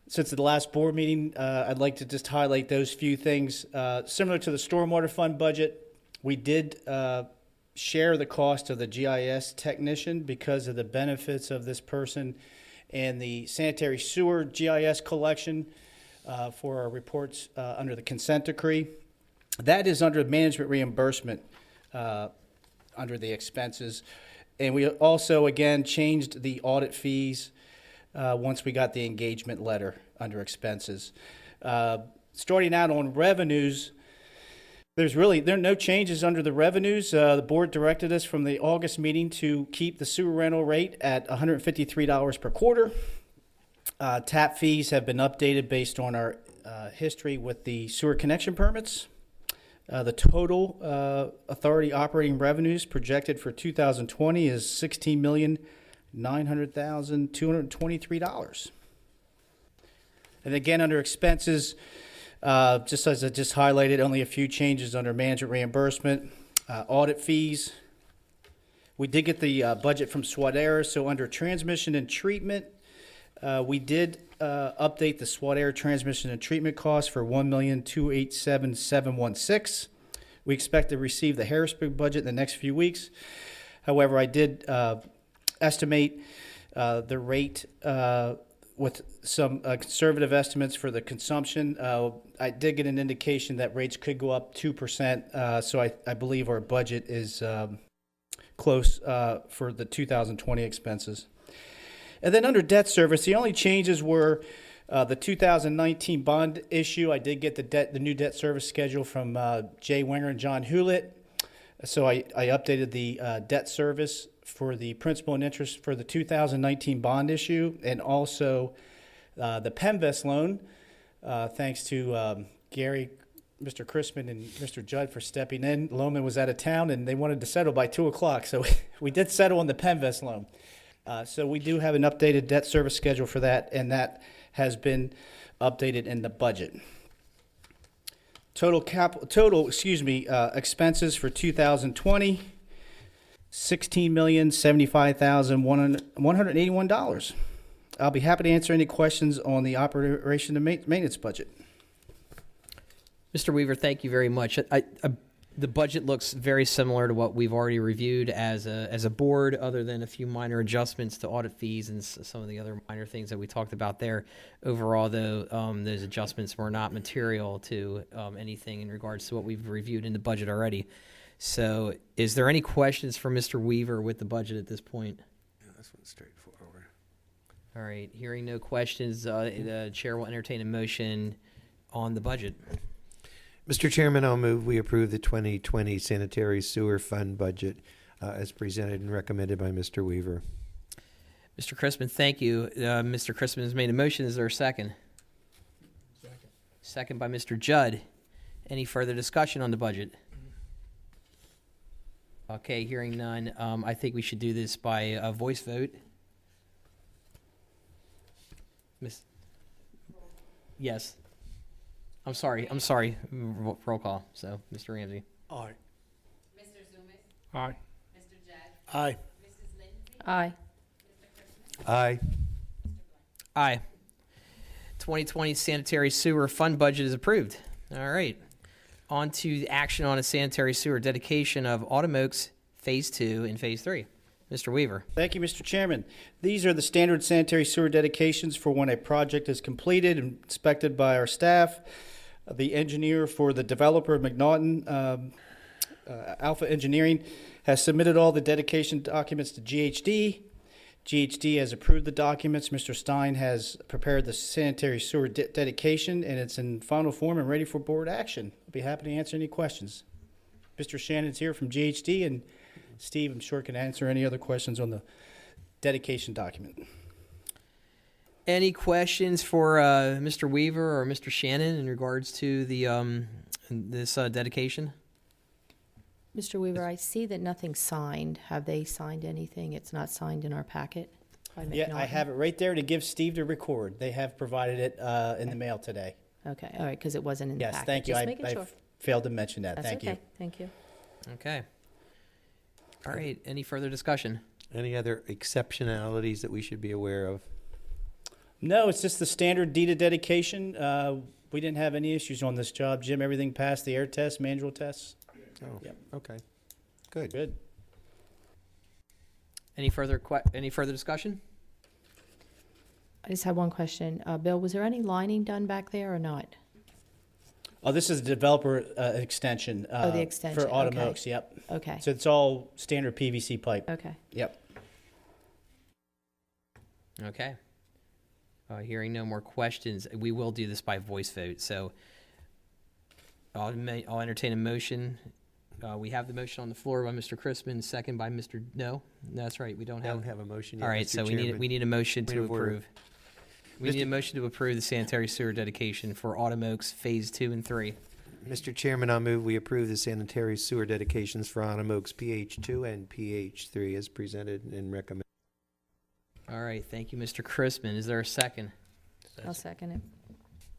since the last board meeting, I'd like to just highlight those few things. Similar to the stormwater fund budget, we did share the cost of the GIS technician because of the benefits of this person and the sanitary sewer GIS collection for our reports under the consent decree. That is under management reimbursement under the expenses. And we also, again, changed the audit fees once we got the engagement letter under expenses. Starting out on revenues, there are no changes under the revenues. The board directed us from the August meeting to keep the sewer rental rate at $153 per quarter. Tap fees have been updated based on our history with the sewer connection permits. The total authority operating revenues projected for 2020 is $16,900,223. And again, under expenses, just as I just highlighted, only a few changes under management reimbursement, audit fees. We did get the budget from SWADERA, so under transmission and treatment, we did update the SWADERA transmission and treatment costs for $1,287,716. We expect to receive the Harrisburg budget in the next few weeks. However, I did estimate the rate with some conservative estimates for the consumption. I did get an indication that rates could go up 2%, so I believe our budget is close for the 2020 expenses. And then under debt service, the only changes were the 2019 bond issue. I did get the new debt service schedule from Jay Winger and John Hewlett. So I updated the debt service for the principal and interest for the 2019 bond issue, and also the Pemvest loan. Thanks to Gary, Mr. Chrisman, and Mr. Judd for stepping in. Loman was out of town, and they wanted to settle by 2 o'clock, so we did settle on the Pemvest loan. So we do have an updated debt service schedule for that, and that has been updated in the budget. Total expenses for 2020, $16,075,181. I'll be happy to answer any questions on the operation and maintenance budget. Mr. Weaver, thank you very much. The budget looks very similar to what we've already reviewed as a board, other than a few minor adjustments to audit fees and some of the other minor things that we talked about there. Overall, though, those adjustments were not material to anything in regards to what we've reviewed in the budget already. So is there any questions for Mr. Weaver with the budget at this point? Yeah, this one's straightforward. All right, hearing no questions, the chair will entertain a motion on the budget. Mr. Chairman, I'll move we approve the 2020 sanitary sewer fund budget as presented and recommended by Mr. Weaver. Mr. Chrisman, thank you. Mr. Chrisman has made a motion. Is there a second? Second by Mr. Judd. Any further discussion on the budget? Okay, hearing none. I think we should do this by a voice vote. Yes. I'm sorry. Roll call. So, Mr. Ramsey. Aye. Mr. Zumis? Aye. Mr. Judd? Aye. Mrs. Lindsay? Aye. Mr. Christmas? Aye. Aye. 2020 sanitary sewer fund budget is approved. All right. On to the action on a sanitary sewer dedication of Autumn Oaks Phase 2 and Phase 3. Mr. Weaver. Thank you, Mr. Chairman. These are the standard sanitary sewer dedications for when a project is completed and inspected by our staff. The engineer for the developer, McNaughton Alpha Engineering, has submitted all the dedication documents to GHD. GHD has approved the documents. Mr. Stein has prepared the sanitary sewer dedication, and it's in final form and ready for board action. I'll be happy to answer any questions. Mr. Shannon's here from GHD, and Steve, I'm sure, can answer any other questions on the dedication document. Any questions for Mr. Weaver or Mr. Shannon in regards to the this dedication? Mr. Weaver, I see that nothing's signed. Have they signed anything? It's not signed in our packet by Yeah, I McNaughton? have it right there to give Steve to record. They have provided it in the mail today. Okay, all right, because it wasn't in the Yes, packet. thank you. Just I making sure. failed to mention that. That's Thank okay. you. Thank you. Okay. All right. Any further discussion? Any other exceptionalities that we should be aware of? No, it's just the standard deed of dedication. We didn't have any issues on this job. Jim, everything passed the air test, manual tests. Oh, Yep. okay. Good. Good. Any further discussion? I just have one question. Bill, was there any lining done back there or not? Oh, this is the developer extension. Oh, the extension, For Autumn okay. Oaks, yep. Okay, So it's all standard PVC pipe. okay. Yep. Okay. Hearing no more questions, we will do this by voice vote. So I'll entertain a motion. We have the motion on the floor by Mr. Crispin, second by Mr. No, that's right. We don't I have. don't have a motion yet. All right, Mr. so Chairman. we need a motion Point to of order. approve. We need a motion to approve the sanitary sewer dedication for Autumn Oaks Phase 2 and 3. Mr. Chairman, I'll move we approve the sanitary sewer dedications for Autumn Oaks PH2 and PH3 as presented and recommended. All right, thank you, Mr. Crispin. Is there a second? I'll second it.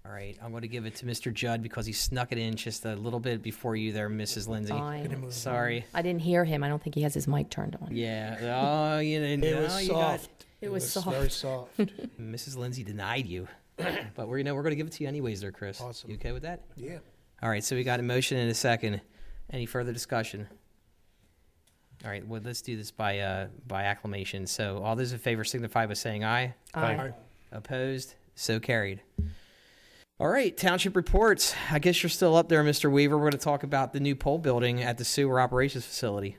All right, I'm going to give it to Mr. Judd because he snuck it in just a little bit before you there, Mrs. Lindsay. Fine. Sorry. I didn't hear him. I don't think he has his mic turned on. Yeah. Oh, you know, It was you got soft. It was Very soft. soft. Mrs. Lindsay denied you, but we're going to give it to you anyways, there, Chris. Awesome. You okay with that? Yeah. All right. So we got a motion and a second. Any further discussion? All right. Well, let's do this by acclamation. So all those in favor signify by saying aye. Aye. Opposed? So carried. All right, township reports. I guess you're still up there, Mr. Weaver. We're going to talk about the new pole building at the sewer operations facility.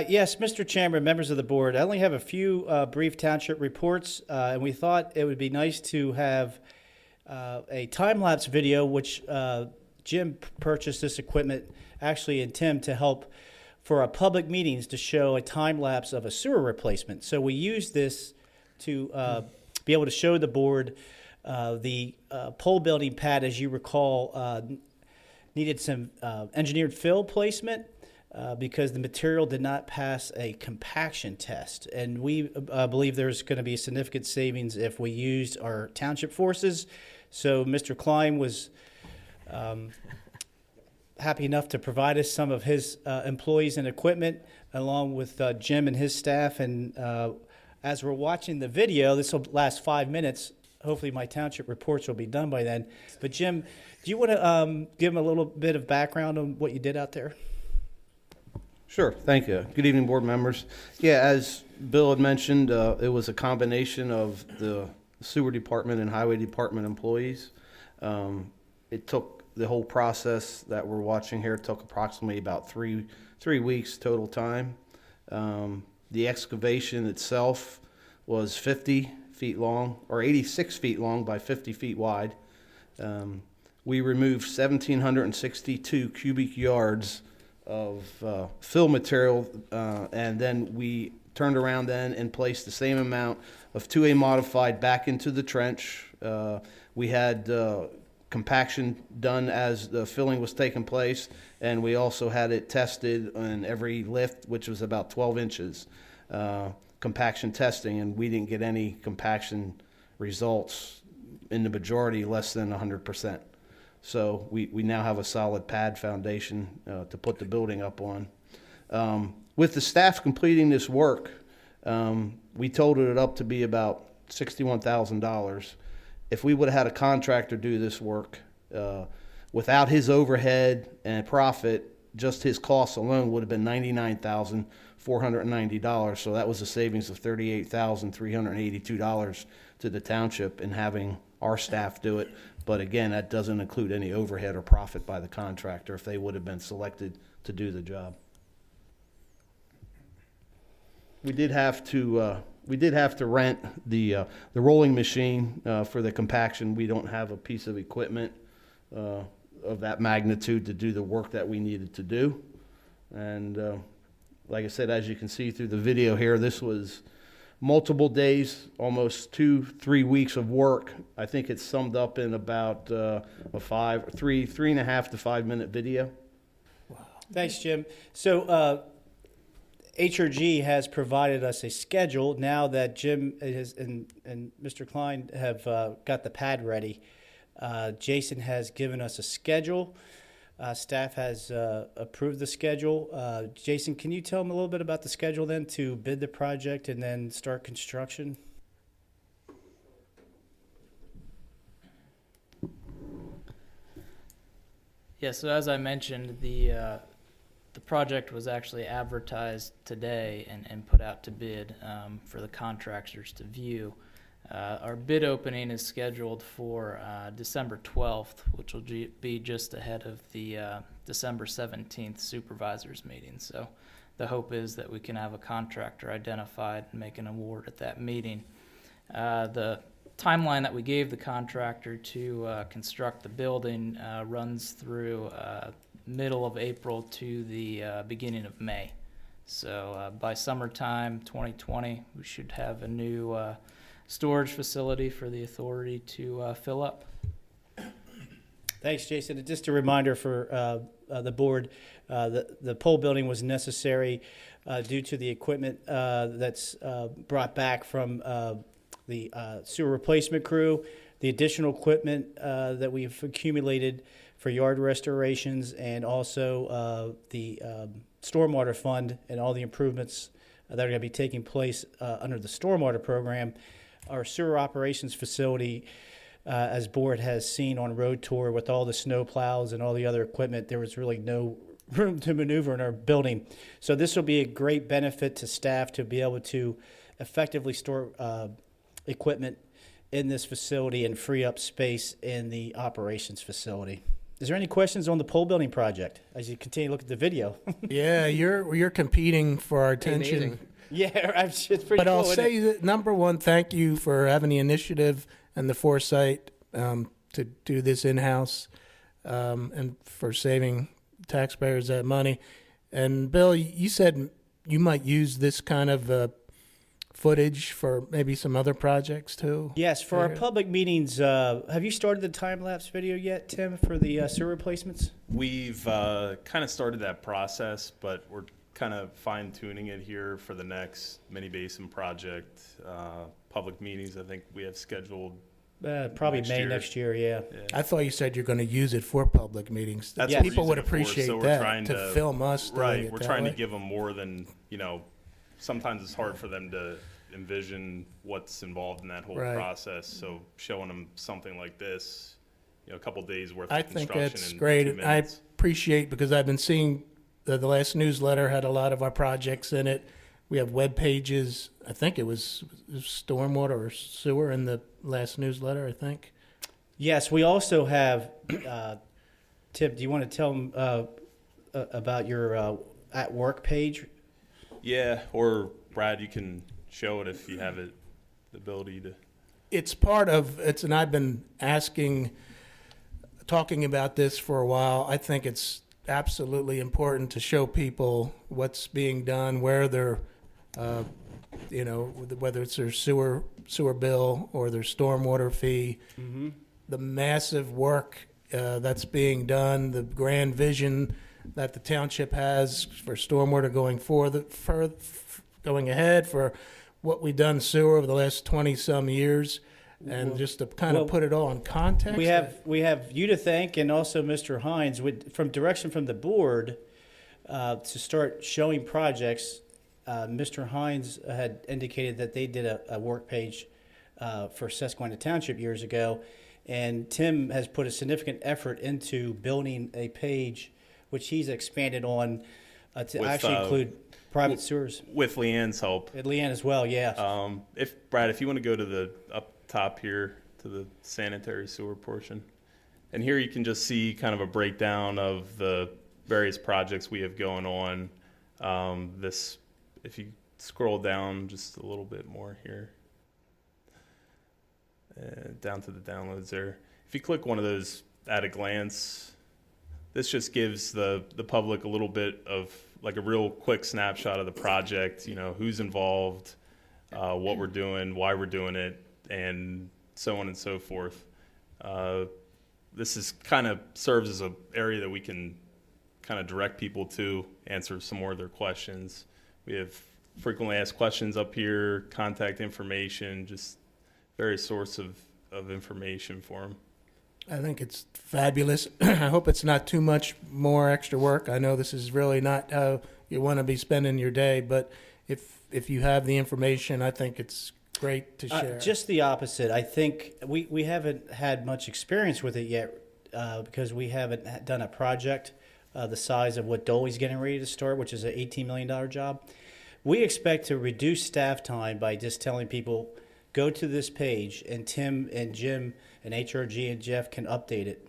Yes, Mr. Chairman, members of the board, I only have a few brief township reports, and we thought it would be nice to have a time-lapse video, which Jim purchased this equipment, actually, and Tim, to help for our public meetings to show a time-lapse of a sewer replacement. So we used this to be able to show the board the pole building pad, as you recall, needed some engineered fill placement because the material did not pass a compaction test. And we believe there's going to be significant savings if we used our township forces. So Mr. Klein was happy enough to provide us some of his employees and equipment, along with Jim and his staff. And as we're watching the video, this will last 5 minutes. Hopefully my township reports will be done by then. But Jim, do you want to give him a little bit of background on what you did out there? Sure, thank you. Good evening, board members. Yeah, as Bill had mentioned, it was a combination of the sewer department and highway department employees. It took the whole process that we're watching here took approximately about three weeks total time. The excavation itself was 50 feet long, or 86 feet long by 50 feet wide. We removed 1,762 cubic yards of fill material, and then we turned around then and placed the same amount of 2A modified back into the trench. We had compaction done as the filling was taking place, and we also had it tested on every lift, which was about 12 inches. Compaction testing, and we didn't get any compaction results in the majority less than 100%. So we now have a solid pad foundation to put the building up on. With the staff completing this work, We totaled it up to be about $61,000. If we would have had a contractor do this work, without his overhead and profit, just his costs alone would have been $99,490. So that was a savings of $38,382 to the township in having our staff do it. But again, that doesn't include any overhead or profit by the contractor if they would have been selected to do the job. We did have to rent the rolling machine for the compaction. We don't have a piece of equipment of that magnitude to do the work that we needed to do. And like I said, as you can see through the video here, this was multiple days, almost 2-3 weeks of work. I think it's summed up in about a 3.5 to 5 minute video. Thanks, Jim. So HRG has provided us a schedule now that Jim and Mr. Klein have got the pad ready. Jason has given us a schedule. Staff has approved the schedule. Jason, can you tell them a little bit about the schedule then to bid the project and then start construction? Yeah, so as I mentioned, the project was actually advertised today and put out to bid for the contractors to view. Our bid opening is scheduled for December 12th, which will be just ahead of the December 17th supervisors meeting. So the hope is that we can have a contractor identified and make an award at that meeting. The timeline that we gave the contractor to construct the building runs through middle of April to the beginning of May. So by summertime 2020, we should have a new storage facility for the authority to fill up. Thanks, Jason. And just a reminder for the board, the pole building was necessary due to the equipment that's brought back from the sewer replacement crew, the additional equipment that we've accumulated for yard restorations, and also the stormwater fund and all the improvements that are going to be taking place under the stormwater program. Our sewer operations facility, as board has seen on road tour with all the snow plows and all the other equipment, there was really no room to maneuver in our building. So this will be a great benefit to staff to be able to effectively store equipment in this facility and free up space in the operations facility. Is there any questions on the pole building project as you continue to look at the video? Yeah, you're competing for our attention. Amazing. Yeah, it's pretty But cool. I'll isn't say it? that, number one, thank you for having the initiative and the foresight to do this in-house and for saving taxpayers that money. And Bill, you said you might use this kind of footage for maybe some other projects too? Yes, for our public meetings, have you started the time-lapse video yet, Tim, for the sewer replacements? We've kind of started that process, but we're kind of fine-tuning it here for the next mini basin project. Public meetings, I think we have scheduled. Probably May next year, yeah. I thought you said you're going to use it for public meetings. That's what we're People would using it for, appreciate so we're that, trying to film us doing right, it we're that trying way. to give them more than, sometimes it's hard for them to envision what's involved in that whole Right. process. So showing them something like this, a couple days worth I of think construction that's in great. 2 And I minutes. appreciate, because I've been seeing the last newsletter had a lot of our projects in it. We have web pages. I think it was stormwater or sewer in the last newsletter, I think. Yes, we also have, Tim, do you want to tell them about your at work page? Yeah, or Brad, you can show it if you have it, the ability to. It's part of it's, and I've been talking about this for a while. I think it's absolutely important to show people what's being done, where they're, whether it's their sewer bill or their stormwater fee, the massive work that's being done, the grand vision that the township has for stormwater going going ahead, for what we've done sewer over the last 20-some years, and just to kind of put it all in context. We have you to thank, and also Mr. Hines, from direction from the board, to start showing projects Mr. Hines had indicated that they did a work page for Susquehanna Township years ago, and Tim has put a significant effort into building a page which he's expanded on to With, actually include private sewers. With Leanne's help. At Leanne as well, yeah. If Brad, if you want to go to the up top here to the sanitary sewer portion, and here you can just see kind of a breakdown of the various projects we have going on. If you scroll down just a little bit more here, down to the downloads there. If you click one of those at a glance, this just gives the public a little bit of like a real quick snapshot of the project, you know, who's involved, what we're doing, why we're doing it, and so on and so forth. This is kind of serves as an area that we can kind of direct people to answer some more of their questions. We have frequently asked questions up here, contact information, just various sorts of information for them. I think it's fabulous. I hope it's not too much more extra work. I know this is really not how you want to be spending your day, but if you have the information, I think it's great to share. Just the opposite. I think we haven't had much experience with it yet because we haven't done a project the size of what Dolly's getting ready to start, which is an $18 million job. We expect to reduce staff time by just telling people, go to this page, and Tim and Jim and HRG and Jeff can update it.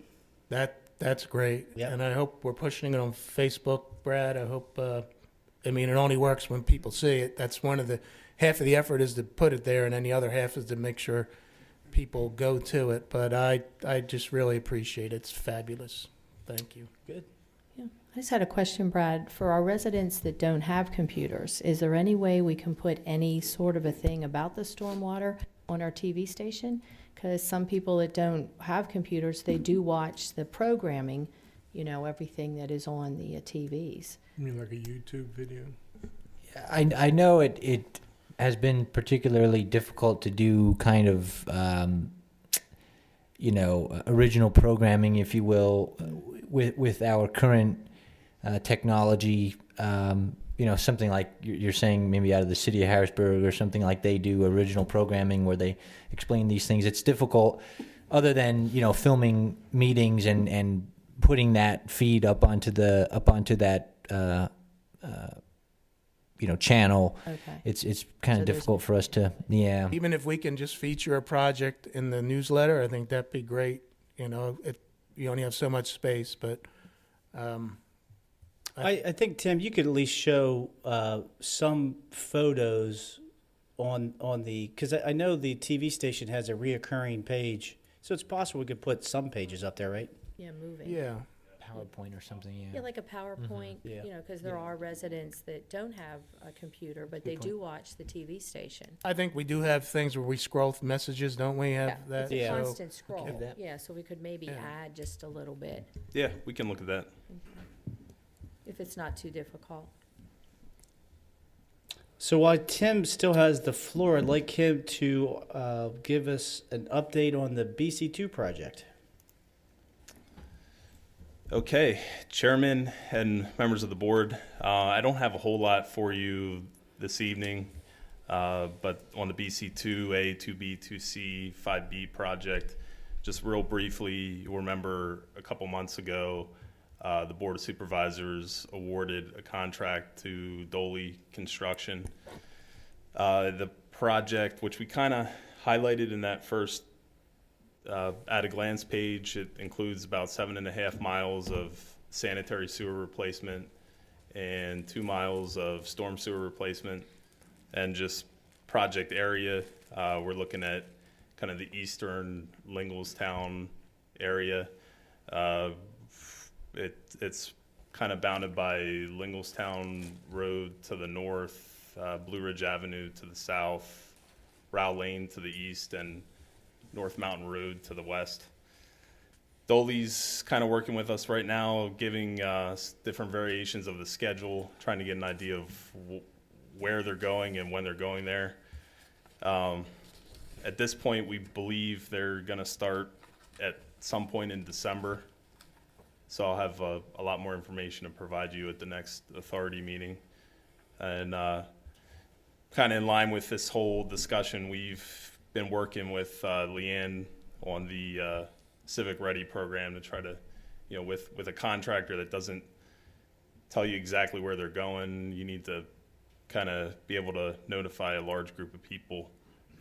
That's great. Yep. And I hope we're pushing it on Facebook, Brad. I hope, I mean, it only works when people see it. That's half of the effort is to put it there, and then the other half is to make sure people go to it. But I just really appreciate it. It's fabulous. Thank you. Good. Yeah. I just had a question, Brad. For our residents that don't have computers, is there any way we can put any sort of a thing about the stormwater on our TV station? Because some people that don't have computers, they do watch the programming, you know, everything that is on the TVs. You mean like a YouTube video? I know it has been particularly difficult to do kind of, original programming, if you will, with our current technology. Something like you're saying, maybe out of the city of Harrisburg or something, like they do original programming where they explain these things. It's difficult, other than filming meetings and putting that feed up onto that channel. Okay. It's kind So of there's- difficult for us to, yeah. Even if we can just feature a project in the newsletter, I think that'd be great. You know, you only have so much space, but I think, Tim, you could at least show some photos on the, because I know the TV station has a reoccurring page, so it's possible we could put some pages up there, right? Yeah, moving. yeah. PowerPoint or something, yeah. Yeah, like a PowerPoint, Yeah. because there are residents that don't have a computer, but they do watch the TV station. I think we do have things where we scroll through messages, don't we? Have Yeah, that? it's a Yeah. constant scroll. Give that. Yeah, so we could maybe Yeah. add just a little bit, Yeah, we can look at that. if it's not too difficult. So while Tim still has the floor, I'd like him to give us an update on the BC2 project. Okay, Chairman and members of the board, I don't have a whole lot for you this evening, but on the BC2A, 2B, 2C, 5B project, just real briefly, you'll remember a couple months ago, the Board of Supervisors awarded a contract to Dolly Construction. The project, which we kind of highlighted in that first at a glance page, it includes about 7.5 miles of sanitary sewer replacement and 2 miles of storm sewer replacement. And just project area, we're looking at kind of the eastern Linglestown area. It's kind of bounded by Linglestown Road to the north, Blue Ridge Avenue to the south, Row Lane to the east, and North Mountain Road to the west. Dolly's kind of working with us right now, giving different variations of the schedule, trying to get an idea of where they're going and when they're going there. At this point, we believe they're going to start at some point in December. So I'll have a lot more information to provide you at the next authority meeting. And kind of in line with this whole discussion, we've been working with Leanne on the Civic Ready program to try to, with a contractor that doesn't tell you exactly where they're going, you need to kind of be able to notify a large group of people.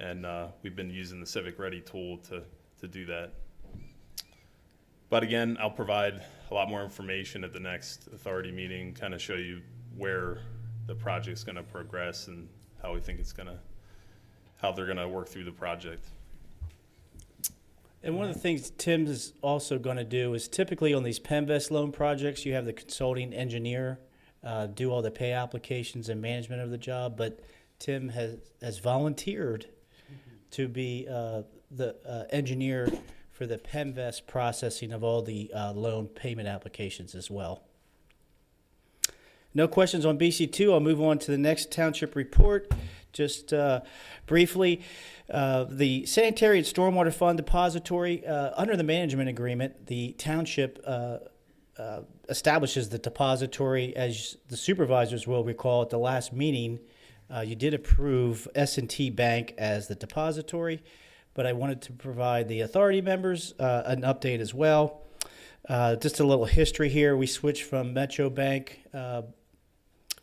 And we've been using the Civic Ready tool to do that. But again, I'll provide a lot more information at the next authority meeting, kind of show you where the project's going to progress and how we think how they're going to work through the project. And one of the things Tim is also going to do is typically on these Penvest loan projects, you have the consulting engineer do all the pay applications and management of the job, but Tim has volunteered to be the engineer for the Penvest processing of all the loan payment applications as well. No questions on BC2. I'll move on to the next township report. Just briefly, the Sanitary and Stormwater Fund Depository, under the management agreement, the township establishes the depository. As the supervisors will recall at the last meeting, you did approve S&T Bank as the depository, but I wanted to provide the authority members an update as well. Just a little history here. We switched from Metro Bank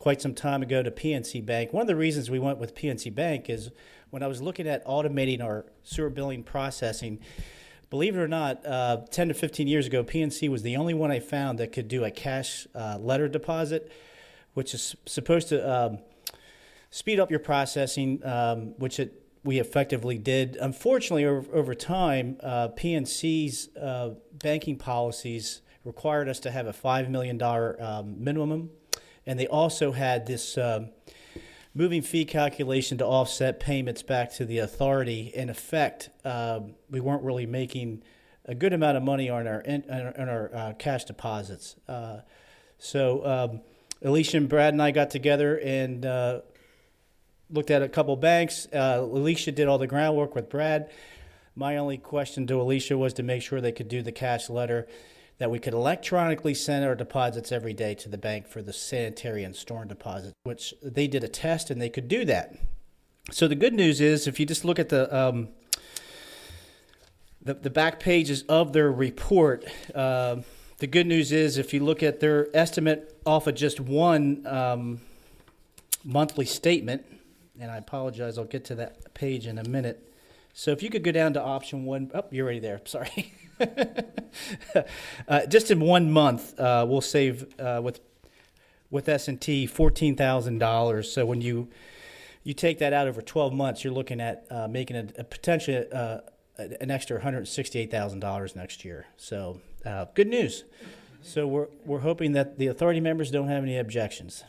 quite some time ago to PNC Bank. One of the reasons we went with PNC Bank is when I was looking at automating our sewer billing processing, believe it or not, 10 to 15 years ago, PNC was the only one I found that could do a cash letter deposit, which is supposed to speed up your processing, which we effectively did. Unfortunately, over time, PNC's banking policies required us to have a $5 million minimum, and they also had this moving fee calculation to offset payments back to the authority. In effect, we weren't really making a good amount of money on our cash deposits. So Alicia and Brad and I got together and looked at a couple banks. Alicia did all the groundwork with Brad. My only question to Alicia was to make sure they could do the cash letter, that we could electronically send our deposits every day to the bank for the sanitary and storm deposits, which they did a test and they could do that. So the good news is, if you just look at the back pages of their report, the good news is if you look at their estimate off of just one monthly statement, and I apologize, I'll get to that page in a minute. So if you could go down to option one, oh, you're already there, sorry. Just in 1 month, we'll save with S&T $14,000. So when you take that out over 12 months, you're looking at making a potentially an extra $168,000 next year. So good news. So we're hoping that the authority members don't have any objections.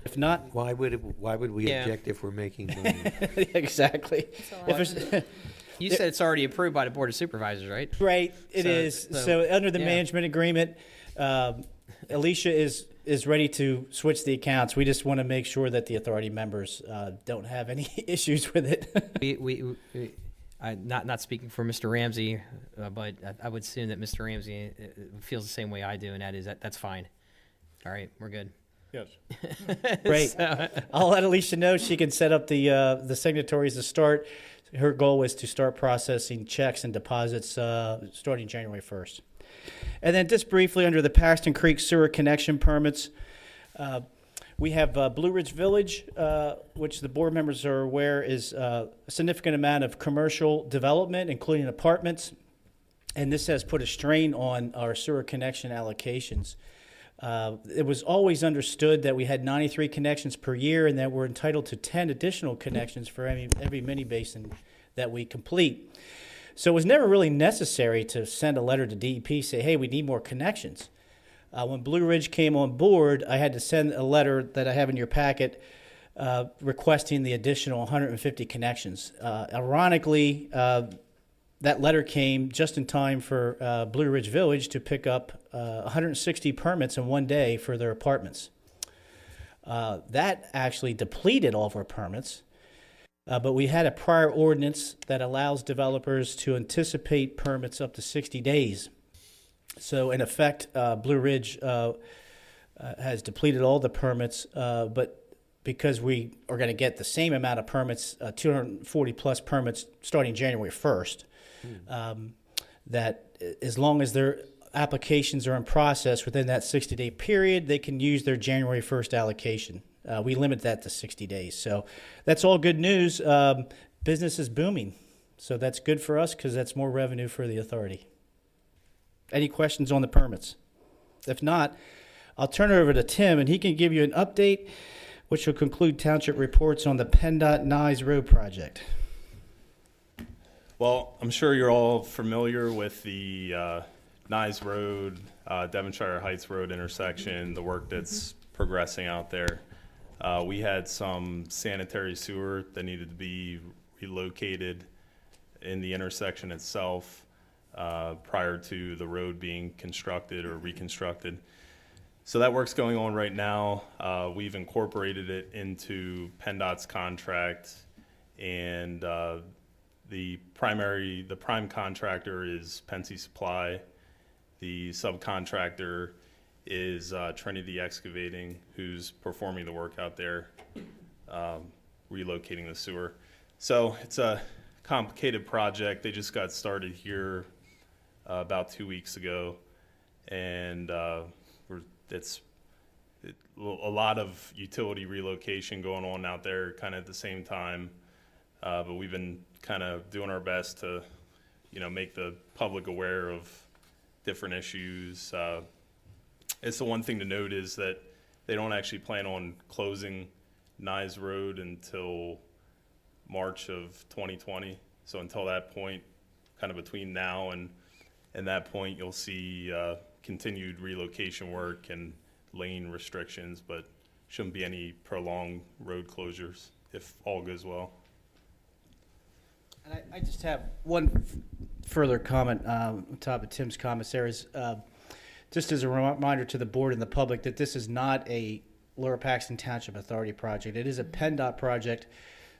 If not, Why would we Yeah. object if we're making money? exactly. If there's- You said it's already approved by the Board of Supervisors, right? Right, it So- is. so, So under the yeah. management agreement, Alicia is ready to switch the accounts. We just want to make sure that the authority members don't have any issues with it. Not speaking for Mr. Ramsey, but I would assume that Mr. Ramsey feels the same way I do, and that is that's fine. All right, we're good. Yes. Great. So- I'll let Alicia know she can set up the signatories to start. Her goal was to start processing checks and deposits starting January 1st. And then just briefly, under the Paxton Creek sewer connection permits, we have Blue Ridge Village, which the board members are aware is a significant amount of commercial development, including apartments. And this has put a strain on our sewer connection allocations. It was always understood that we had 93 connections per year and that we're entitled to 10 additional connections for every mini basin that we complete. So it was never really necessary to send a letter to DEP, say, hey, we need more connections. When Blue Ridge came on board, I had to send a letter that I have in your packet requesting the additional 150 connections. Ironically, that letter came just in time for Blue Ridge Village to pick up 160 permits in one day for their apartments. That actually depleted all of our permits, but we had a prior ordinance that allows developers to anticipate permits up to 60 days. So in effect, Blue Ridge has depleted all the permits, but because we are going to get the same amount of permits, 240 plus permits starting January 1st, that as long as their applications are in process within that 60-day period, they can use their January 1st allocation. We limit that to 60 days. So that's all good news. Business is booming. So that's good for us because that's more revenue for the authority. Any questions on the permits? If not, I'll turn it over to Tim, and he can give you an update, which will conclude township reports on the PennDOT Nyes Road project. Well, I'm sure you're all familiar with the Nyes Road, Devonshire Heights Road intersection, the work that's progressing out there. We had some sanitary sewer that needed to be relocated in the intersection itself prior to the road being constructed or reconstructed. So that work's going on right now. We've incorporated it into PennDOT's contract, and the prime contractor is Pensy Supply. The subcontractor is Trinity Excavating, who's performing the work out there, relocating the sewer. So it's a complicated project. They just got started here about 2 weeks ago, and it's a lot of utility relocation going on out there kind of at the same time. But we've been kind of doing our best to, make the public aware of different issues. It's the one thing to note is that they don't actually plan on closing Nyes Road until March of 2020. So until that point, kind of between now and that point, you'll see continued relocation work and lane restrictions, but shouldn't be any prolonged road closures if all goes well. And I just have one further comment on top of Tim's comments there is just as a reminder to the board and the public that this is not a Lower Paxton Township Authority project. It is a PennDOT project.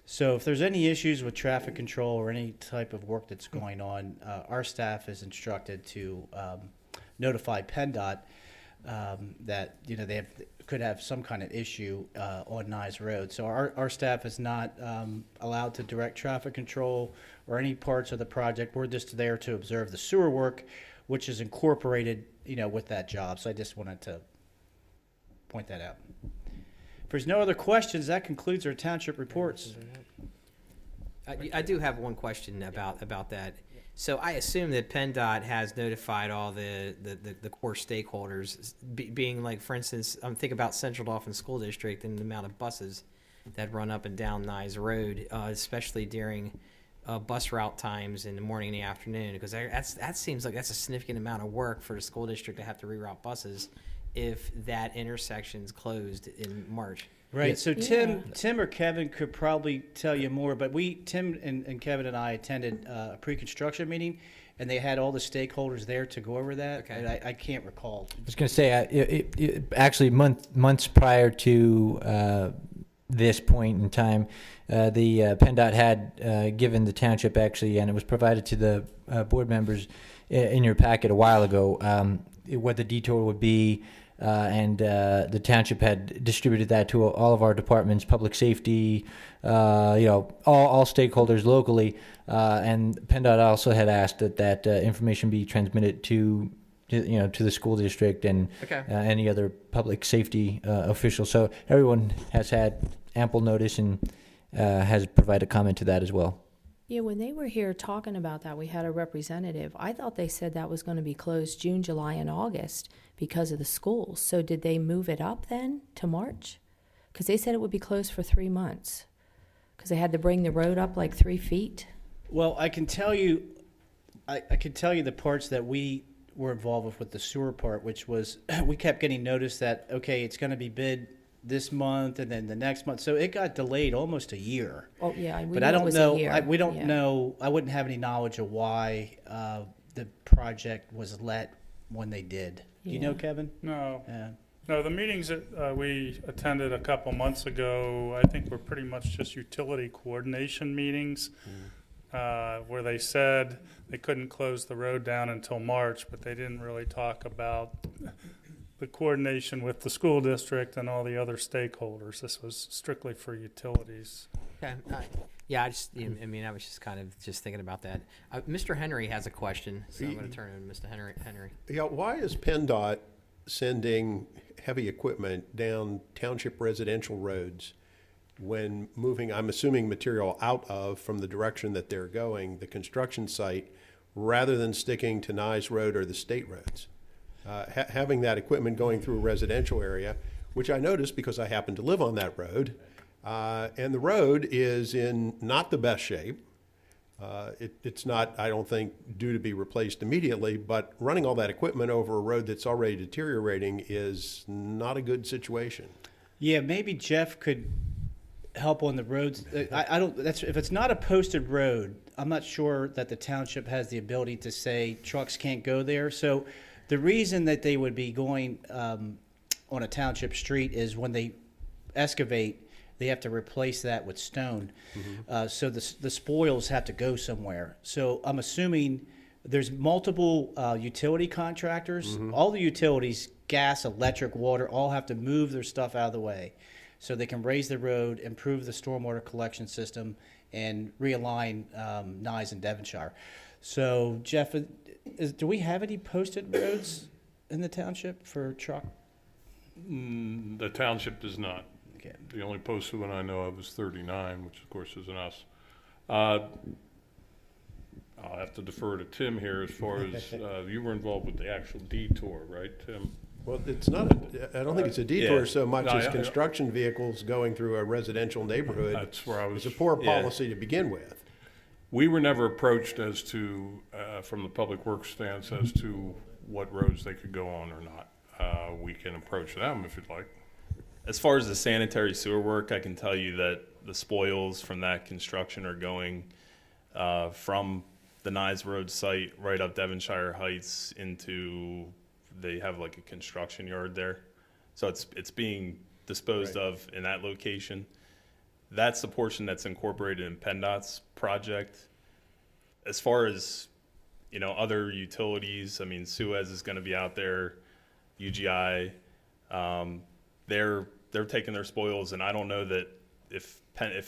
So if there's any issues with traffic control or any type of work that's going on, our staff is instructed to notify PennDOT that they could have some kind of issue on Nyes Road. So our staff is not allowed to direct traffic control or any parts of the project. We're just there to observe the sewer work, which is incorporated, with that job. So I just wanted to point that out. If there's no other questions, that concludes our township reports. I do have one question about that. So I assume that PennDOT has notified all the core stakeholders, being like, for instance, I'm thinking about Central Dauphin School District and the amount of buses that run up and down Nyes Road, especially during bus route times in the morning and the afternoon, because that seems like that's a significant amount of work for the school district to have to reroute buses if that intersection's closed in March. Right. So Tim or Kevin could probably tell you more, but Tim and Kevin and I attended a pre-construction meeting, and they had all the stakeholders there to go over that. Okay. And I can't recall. I was going to say, actually months prior to this point in time, the PennDOT had given the township actually, and it was provided to the board members in your packet a while ago, what the detour would be. And the township had distributed that to all of our departments, public safety, all stakeholders locally. And PennDOT also had asked that information be transmitted to the school district and any other public safety official. So everyone has had ample notice and has provided comment to that as well. Yeah, when they were here talking about that, we had a representative. I thought they said that was going to be closed June, July, and August because of the schools. So did they move it up then to March? Because they said it would be closed for 3 months because they had to bring the road up like 3 feet. Well, I can tell you, I can tell you the parts that we were involved with the sewer part, which was we kept getting notice that, okay, it's going to be bid this month and then the next month. So it got delayed almost a year. Oh, yeah. But I don't know. We don't know. I wouldn't have any knowledge of why the project was let when they did. Do you know, Kevin? No. Yeah. No, the meetings that we attended a couple months ago, I think were pretty much just utility coordination meetings where they said they couldn't close the road down until March, but they didn't really talk about the coordination with the school district and all the other stakeholders. This was strictly for utilities. Okay. Yeah, I just, I mean, I was just kind of just thinking about that. Mr. Henry has a question, so I'm going to turn it to Mr. Henry. Yeah, why is PennDOT sending heavy equipment down township residential roads when moving, I'm assuming, material out of, from the direction that they're going, the construction site, rather than sticking to Nye Road or the state roads? Having that equipment going through a residential area, which I noticed because I happen to live on that road, and the road is in not the best shape. It's not, I don't think, due to be replaced immediately, but running all that equipment over a road that's already deteriorating is not a good situation. Yeah, maybe Jeff could help on the roads. I don't, that's, if it's not a posted road, I'm not sure that the township has the ability to say trucks can't go there. So the reason that they would be going on a township street is when they excavate, they have to replace that with stone. So the spoils have to go somewhere. So I'm assuming there's multiple utility contractors. All the utilities, gas, electric, water, all have to move their stuff out of the way so they can raise the road, improve the stormwater collection system, and realign Nye and Devonshire. So Jeff, do we have any posted roads in the township for truck? The township does not. Okay. The only posted one I know of is 39, which of course isn't us. I'll have to defer to Tim here as far as, you were involved with the actual detour, right, Tim? Well, it's not, I don't think it's a detour Yeah. so much No, as I- construction vehicles going through a residential neighborhood. That's where I was. It's a poor Yeah. policy to begin with. We were never approached as to, from the public works stance, as to what roads they could go on or not. We can approach them if you'd like. As far as the sanitary sewer work, I can tell you that the spoils from that construction are going from the Nye Road site right up Devonshire Heights into, they have like a construction yard there. So it's being disposed of in that location. That's the portion that's incorporated in PennDOT's project. As far as, other utilities, I mean, Suez is going to be out there, UGI, they're taking their spoils, and I don't know that if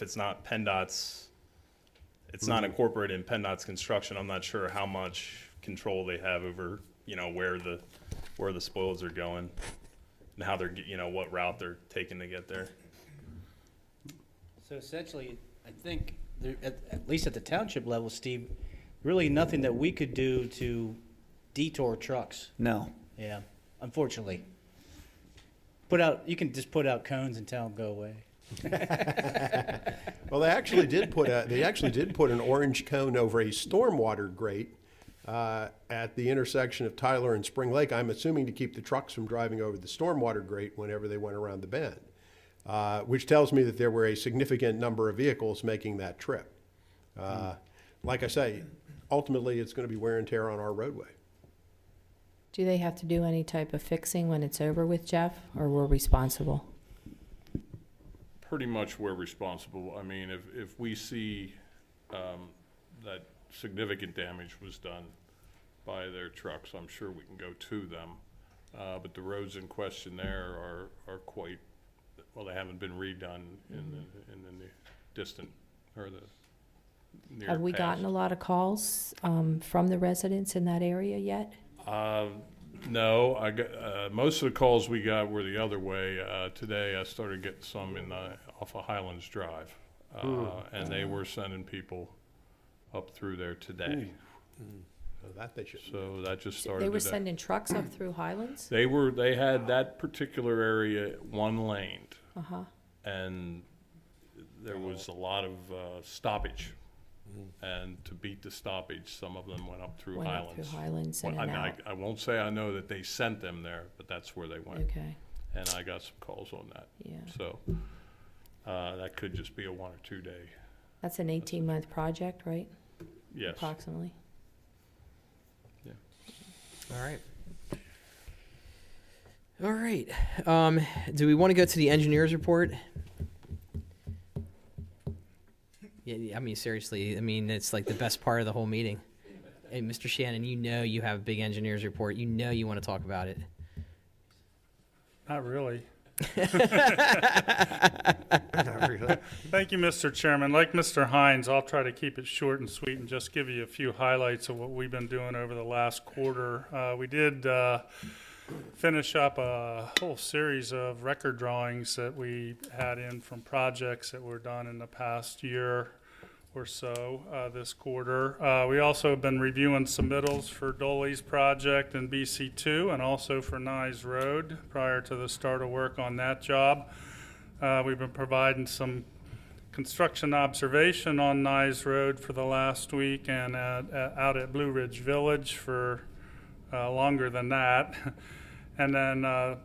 it's not PennDOT's, it's not incorporated in PennDOT's construction. I'm not sure how much control they have over, where the spoils are going and how they're, what route they're taking to get there. So essentially, I think, there, at least at the township level, Steve, really nothing that we could do to detour trucks. No. Yeah, unfortunately. You can just put out cones and tell them go away. Well, they actually did put an orange cone over a stormwater grate at the intersection of Tyler and Spring Lake. I'm assuming to keep the trucks from driving over the stormwater grate whenever they went around the bend, which tells me that there were a significant number of vehicles making that trip. Like I say, ultimately, it's going to be wear and tear on our roadway. Do they have to do any type of fixing when it's over with, Jeff, or we're responsible? Pretty much we're responsible. I mean, if we see that significant damage was done by their trucks, I'm sure we can go to them. But the roads in question there are quite, well, they haven't been redone in the distant, or the near Have we past. gotten a lot of calls from the residents in that area yet? No, I got most of the calls we got were the other way. Today, I started getting some off of Highlands Drive, and they were sending people up through there today. So that they should. So that just started. They were today. sending trucks up through Highlands? They had that particular area one-laned, Uh-huh. and there was a lot of stoppage. And to beat the stoppage, some of them went up through Went up Highlands. through Highlands in and out. I won't say I know that they sent them there, but that's where they went. Okay, And I got some calls on that. yeah. So that could just be a 1 or 2 day. That's an 18-month project, right? Yes. Approximately. All right. All right. Do we want to go to the engineer's report? Yeah, I mean, seriously, I mean, it's like the best part of the whole meeting. Hey, Mr. Shannon, you have a big engineer's report. You want to talk about it. Not really. Not really. Thank you, Mr. Chairman. Like Mr. Hines, I'll try to keep it short and sweet and just give you a few highlights of what we've been doing over the last quarter. We did finish up a whole series of record drawings that we had in from projects that were done in the past year or so this quarter. We also have been reviewing submittals for Dolly's project in BC2 and also for Nye Road prior to the start of work on that job. We've been providing some construction observation on Nye Road for the last week and out at Blue Ridge Village for longer than that. And then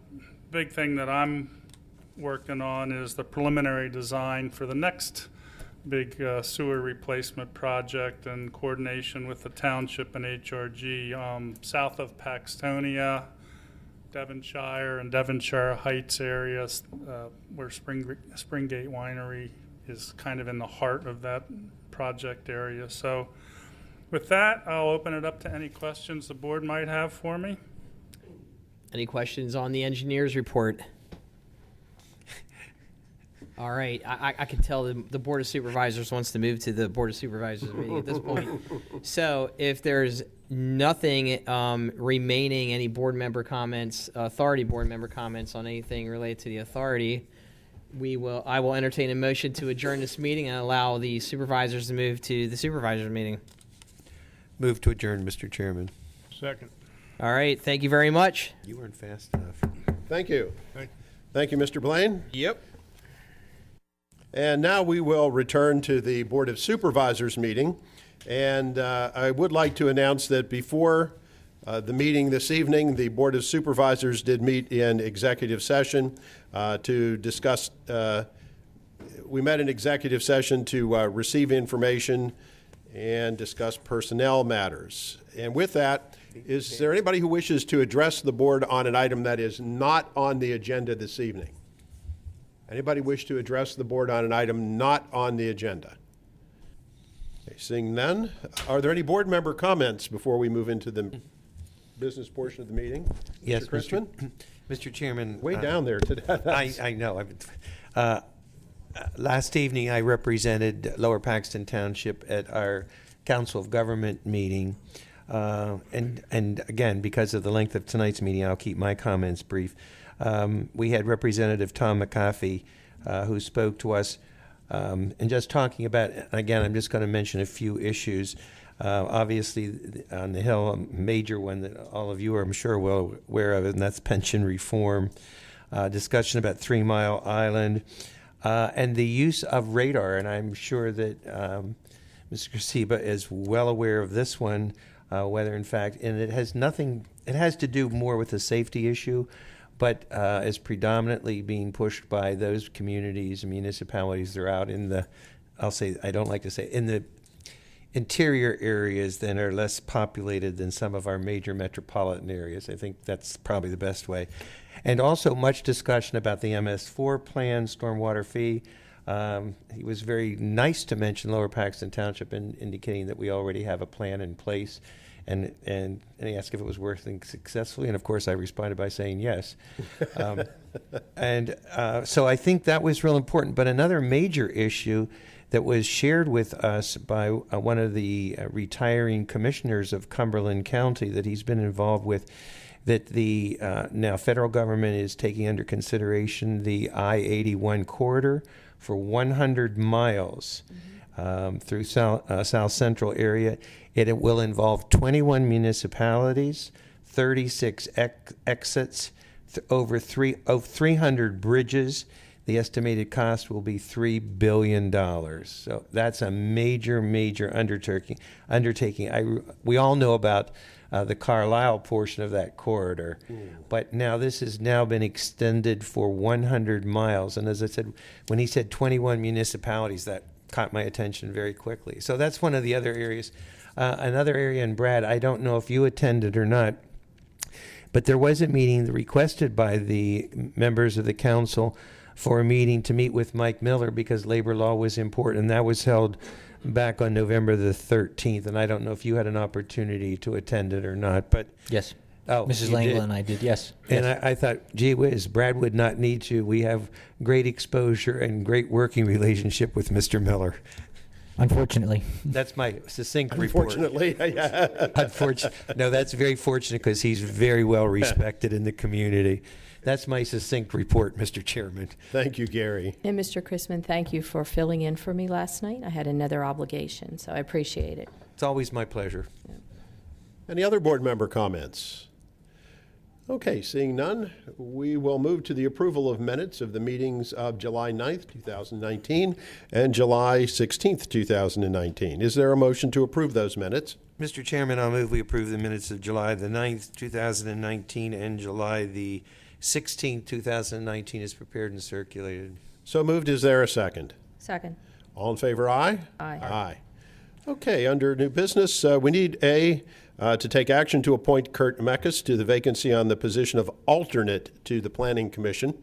big thing that I'm working on is the preliminary design for the next big sewer replacement project in coordination with the township and HRG south of Paxtonia, Devonshire and Devonshire Heights areas where Springgate Winery is kind of in the heart of that project area. So with that, I'll open it up to any questions the board might have for me. Any questions on the engineer's report? All right, I can tell the Board of Supervisors wants to move to the Board of Supervisors meeting at this point. So if there's nothing remaining, any board member comments, authority board member comments on anything related to the authority, I will entertain a motion to adjourn this meeting and allow the supervisors to move to the supervisors meeting. Move to adjourn, Mr. Chairman. Second. All right, thank you very much. You weren't fast enough. Thank you. Thank you, Mr. Blaine. Yep. And now we will return to the Board of Supervisors meeting. And I would like to announce that before the meeting this evening, the Board of Supervisors did meet in executive session to discuss, we met in executive session to receive information and discuss personnel matters. And with that, is there anybody who wishes to address the board on an item that is not on the agenda this evening? Anybody wish to address the board on an item not on the agenda? Okay, seeing none, are there any board member comments before we move into the business portion of the meeting? Yes, Mr. Christman? Mr. Chairman. Way down there today. I know. Last evening, I represented Lower Paxton Township at our Council of Government meeting. And again, because of the length of tonight's meeting, I'll keep my comments brief. We had Representative Tom McAfee who spoke to us and just talking about, again, I'm just going to mention a few issues. Obviously, on the Hill, a major one that all of you are, I'm sure, well aware of, and that's pension reform. Discussion about 3 Mile Island and the use of radar. And I'm sure that Mr. Grzyba is well aware of this one, whether in fact, and it has nothing, it has to do more with the safety issue, but is predominantly being pushed by those communities and municipalities that are out in the, I'll say, I don't like to say, in the interior areas that are less populated than some of our major metropolitan areas. I think that's probably the best way. And also much discussion about the MS4 plan, stormwater fee. He was very nice to mention Lower Paxton Township and indicating that we already have a plan in place. And he asked if it was working successfully, and of course I responded by saying yes. So I think that was real important. But another major issue that was shared with us by one of the retiring commissioners of Cumberland County that he's been involved with, that the now federal government is taking under consideration the I-81 corridor for 100 miles through South Central area. It will involve 21 municipalities, 36 exits, over 300 bridges. The estimated cost will be $3 billion. So that's a major, major undertaking. We all know about the Carlisle portion of that corridor, but now this has now been extended for 100 miles. And as I said, when he said 21 municipalities, that caught my attention very quickly. So that's one of the other areas. Another area, and Brad, I don't know if you attended or not, but there was a meeting requested by the members of the council for a meeting to meet with Mike Miller because labor law was important, and that was held back on November the 13th, and I don't know if you had an opportunity to attend it or not, but yes, Oh, Mrs. you Langland did. and I did, yes. And Yes. I thought, gee whiz, Brad would not need to. We have great exposure and great working relationship with Mr. Miller. Unfortunately. That's my succinct report. Unfortunately, yeah. No, that's very fortunate because he's very well respected in the community. That's my succinct report, Mr. Chairman. Thank you, Gary. And Mr. Chrisman, thank you for filling in for me last night. I had another obligation, so I appreciate it. It's always my pleasure. Any other board member comments? Okay, seeing none, we will move to the approval of minutes of the meetings of July 9th, 2019 and July 16th, 2019. Is there a motion to approve those minutes? Mr. Chairman, I'll move we approve the minutes of July the 9th, 2019, and July the 16th, 2019 is prepared and circulated. So moved. Is there a second? Second. All in favor, aye? Aye. Aye. Okay, under new business, we need to take action to appoint Kurt Meckes to the vacancy on the position of alternate to the Planning Commission.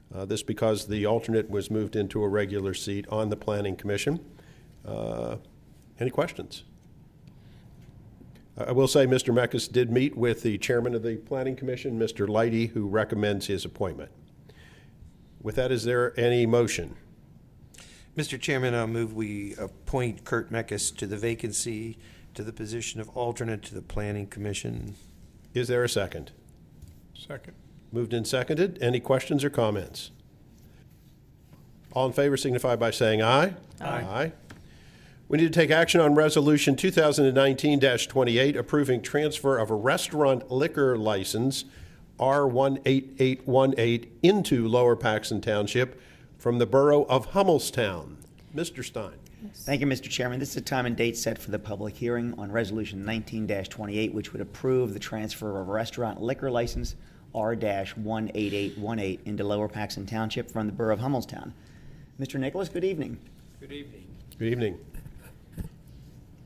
This because the alternate was moved into a regular seat on the Planning Commission. Any questions? I will say Mr. Meckes did meet with the chairman of the Planning Commission, Mr. Leidy, who recommends his appointment. With that, is there any motion? Mr. Chairman, I'll move we appoint Kurt Meckes to the vacancy to the position of alternate to the Planning Commission. Is there a second? Second. Moved and seconded. Any questions or comments? All in favor signify by saying aye. Aye. We need to take action on Resolution 2019-28, approving transfer of a restaurant liquor license, R18818, into Lower Paxton Township from the borough of Hummelstown. Mr. Stein. Thank you, Mr. Chairman. This is a time and date set for the public hearing on Resolution 19-28, which would approve the transfer of a restaurant liquor license, R-18818, into Lower Paxton Township from the borough of Hummelstown. Mr. Nicholas, good evening. Good evening. Good evening.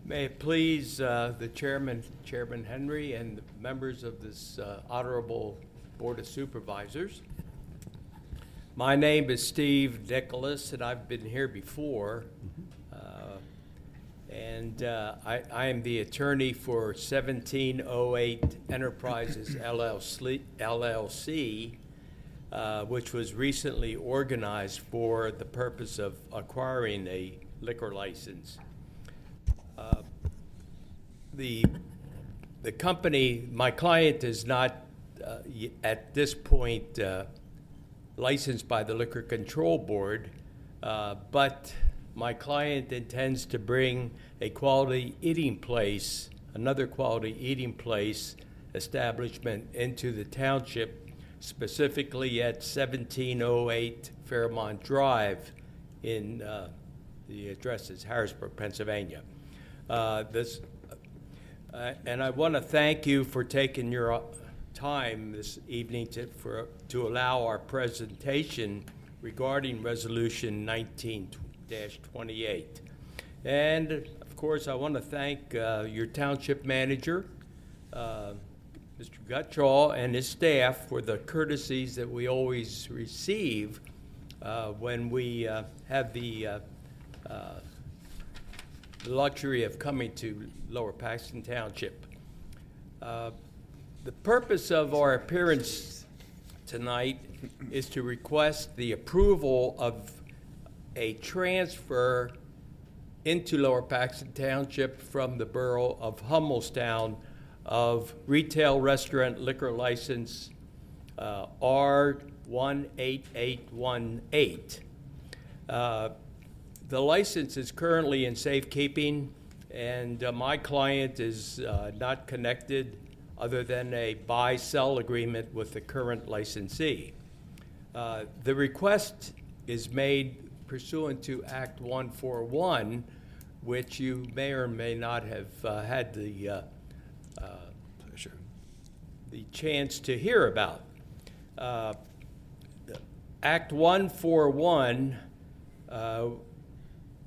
May it please the chairman, Chairman Henry, and the members of this honorable Board of Supervisors. My name is Steve Nicholas, and I've been here before. I am the attorney for 1708 Enterprises LLC, which was recently organized for the purpose of acquiring a liquor license. The company, my client is not at this point licensed by the Liquor Control Board, but my client intends to bring a quality eating place, another quality eating place establishment into the township, specifically at 1708 Fairmont Drive in, the address is Harrisburg, Pennsylvania. And I want to thank you for taking your time this evening to allow our presentation regarding Resolution 19-28. And of course, I want to thank your township manager, Mr. Gutschall, and his staff for the courtesies that we always receive when we have the luxury of coming to Lower Paxton Township. The purpose of our appearance tonight is to request the approval of a transfer into Lower Paxton Township from the borough of Hummelstown of retail restaurant liquor license R18818. The license is currently in safekeeping, and my client is not connected other than a buy-sell agreement with the current licensee. The request is made pursuant to Act 141, which you may or may not have had the chance to hear about. Act 141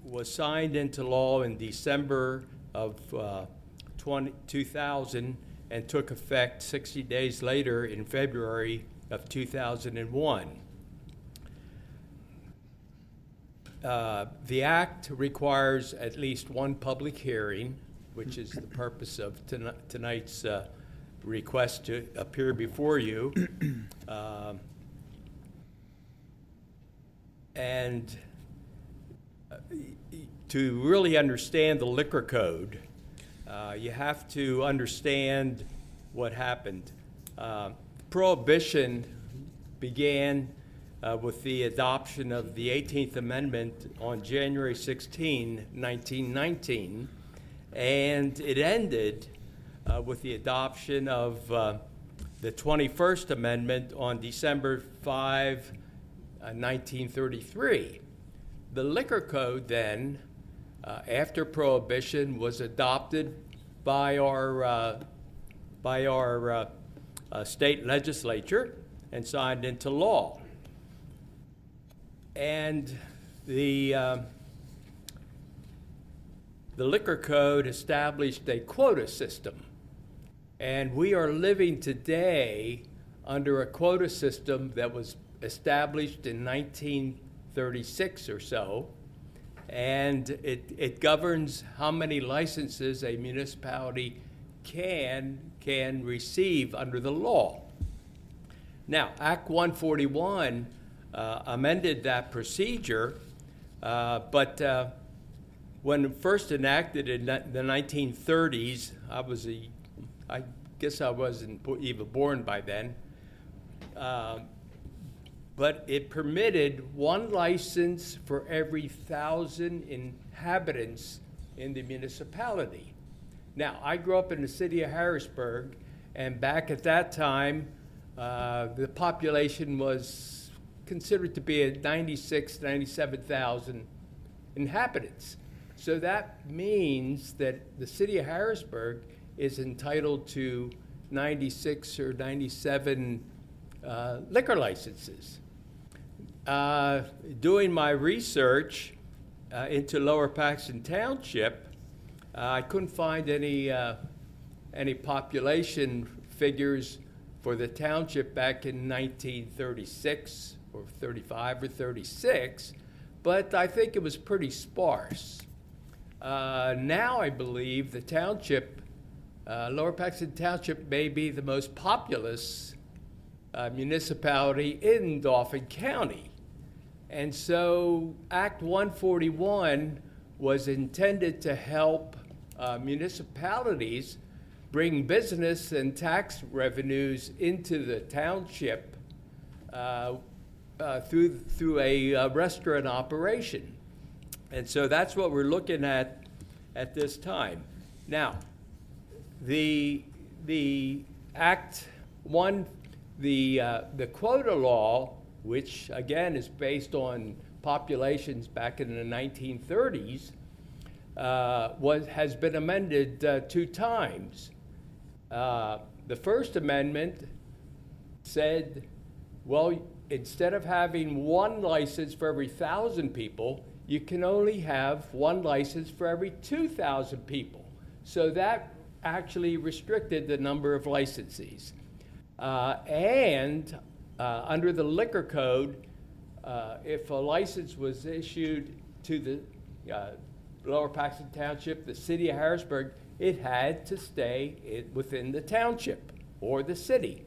was signed into law in December of 2000 and took effect 60 days later in February of 2001. The act requires at least one public hearing, which is the purpose of tonight's request to appear before you. And to really understand the liquor code, you have to understand what happened. Prohibition began with the adoption of the 18th Amendment on January 16, 1919, and it ended with the adoption of the 21st Amendment on December 5, 1933. The liquor code then, after Prohibition, was adopted by our state legislature and signed into law. And the liquor code established a quota system. And we are living today under a quota system that was established in 1936 or so. And it governs how many licenses a municipality can receive under the law. Now, Act 141 amended that procedure, but when first enacted in the 1930s, I guess I wasn't even born by then, but it permitted one license for every 1,000 inhabitants in the municipality. Now, I grew up in the city of Harrisburg, and back at that time, the population was considered to be at 97,000 inhabitants. So that means that the city of Harrisburg is entitled to 96 or 97 liquor licenses. Doing my research into Lower Paxton Township, I couldn't find any population figures for the township back in 1936 or 35 or 36, but I think it was pretty sparse. Now I believe the township, Lower Paxton Township, may be the most populous municipality in Dauphin County. And so Act 141 was intended to help municipalities bring business and tax revenues into the township through a restaurant operation. And so that's what we're looking at this time. Now, the Act 1, the quota law, which again is based on populations back in the 1930s, has been amended 2 times. The first amendment said, well, instead of having one license for every 1,000 people, you can only have one license for every 2,000 people. So that actually restricted the number of licensees. And under the liquor code, if a license was issued to the Lower Paxton Township, the city of Harrisburg, it had to stay within the township or the city.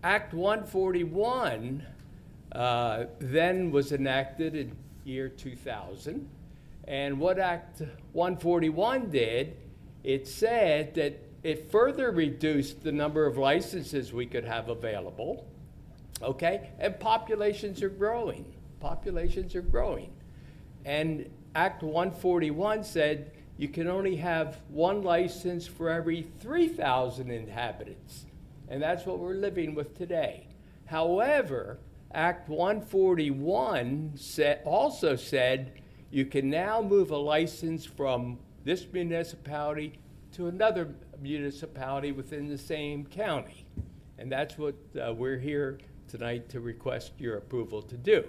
Act 141 then was enacted in year 2000. And what Act 141 did, it said that it further reduced the number of licenses we could have available, okay? And populations are growing. Populations are growing. And Act 141 said you can only have one license for every 3,000 inhabitants. And that's what we're living with today. However, Act 141 also said you can now move a license from this municipality to another municipality within the same county. And that's what we're here tonight to request your approval to do.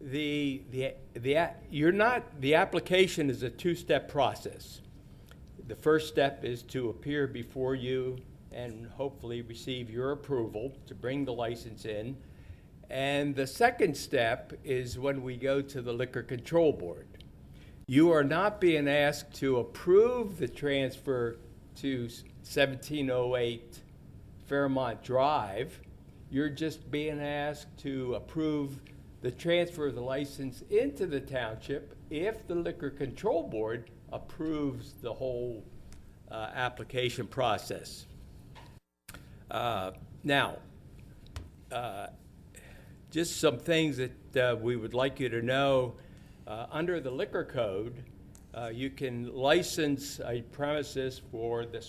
The application is a 2-step process. The first step is to appear before you and hopefully receive your approval to bring the license in. And the second step is when we go to the Liquor Control Board. You are not being asked to approve the transfer to 1708 Fairmont Drive. You're just being asked to approve the transfer of the license into the township if the Liquor Control Board approves the whole application process. Now, just some things that we would like you to know. Under the liquor code, you can license a premises for the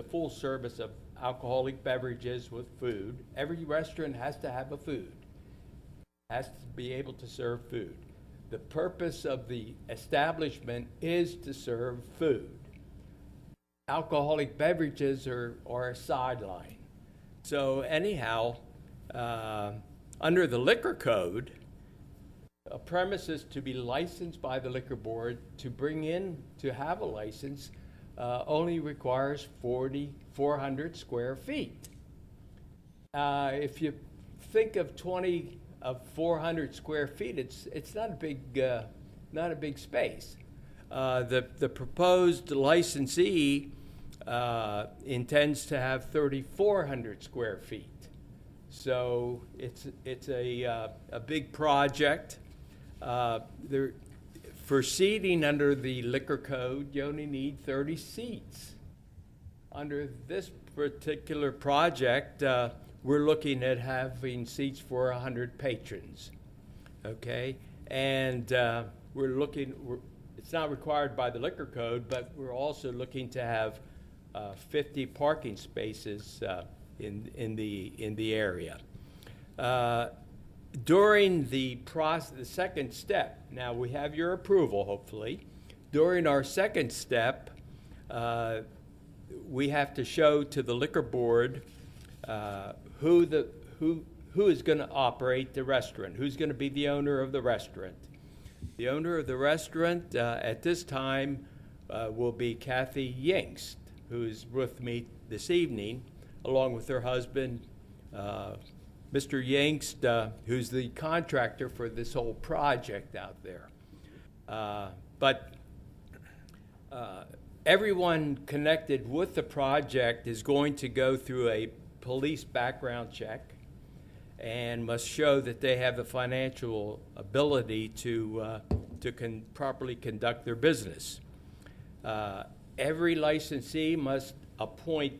full service of alcoholic beverages with food. Every restaurant has to have a food, has to be able to serve food. The purpose of the establishment is to serve food. Alcoholic beverages are a sideline. So anyhow, under the liquor code, a premises to be licensed by the liquor board to have a license only requires 400 square feet. If you think of 400 square feet, it's not a big space. The proposed licensee intends to have 3,400 square feet. So it's a big project. For seating under the liquor code, you only need 30 seats. Under this particular project, we're looking at having seats for 100 patrons. Okay, and it's not required by the liquor code, but we're also looking to have 50 parking spaces in the area. During the second step, now we have your approval, hopefully. During our second step, we have to show to the liquor board who is going to operate the restaurant, who's going to be the owner of the restaurant. The owner of the restaurant at this time will be Kathy Yingst, who's with me this evening, along with her husband, Mr. Yingst, who's the contractor for this whole project out there. But everyone connected with the project is going to go through a police background check and must show that they have the financial ability to properly conduct their business. Every licensee must appoint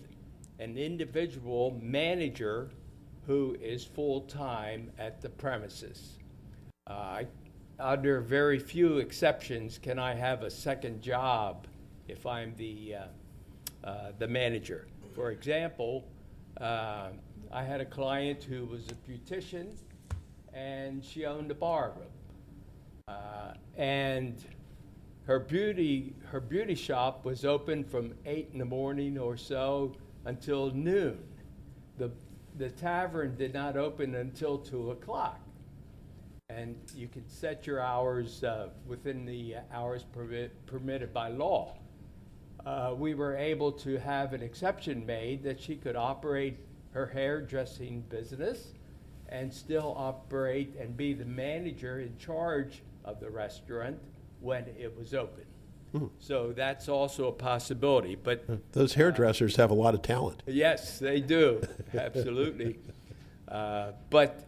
an individual manager who is full-time at the premises. Under very few exceptions can I have a second job if I'm the manager. For example, I had a client who was a beautician, and she owned a bar room. And her beauty shop was open from 8 in the morning or so until noon. The tavern did not open until 2 o'clock. And you can set your hours within the hours permitted by law. We were able to have an exception made that she could operate her hairdressing business and still operate and be the manager in charge of the restaurant when it was open. So that's also a possibility. But those hairdressers have a lot of talent. yes, they do, absolutely. But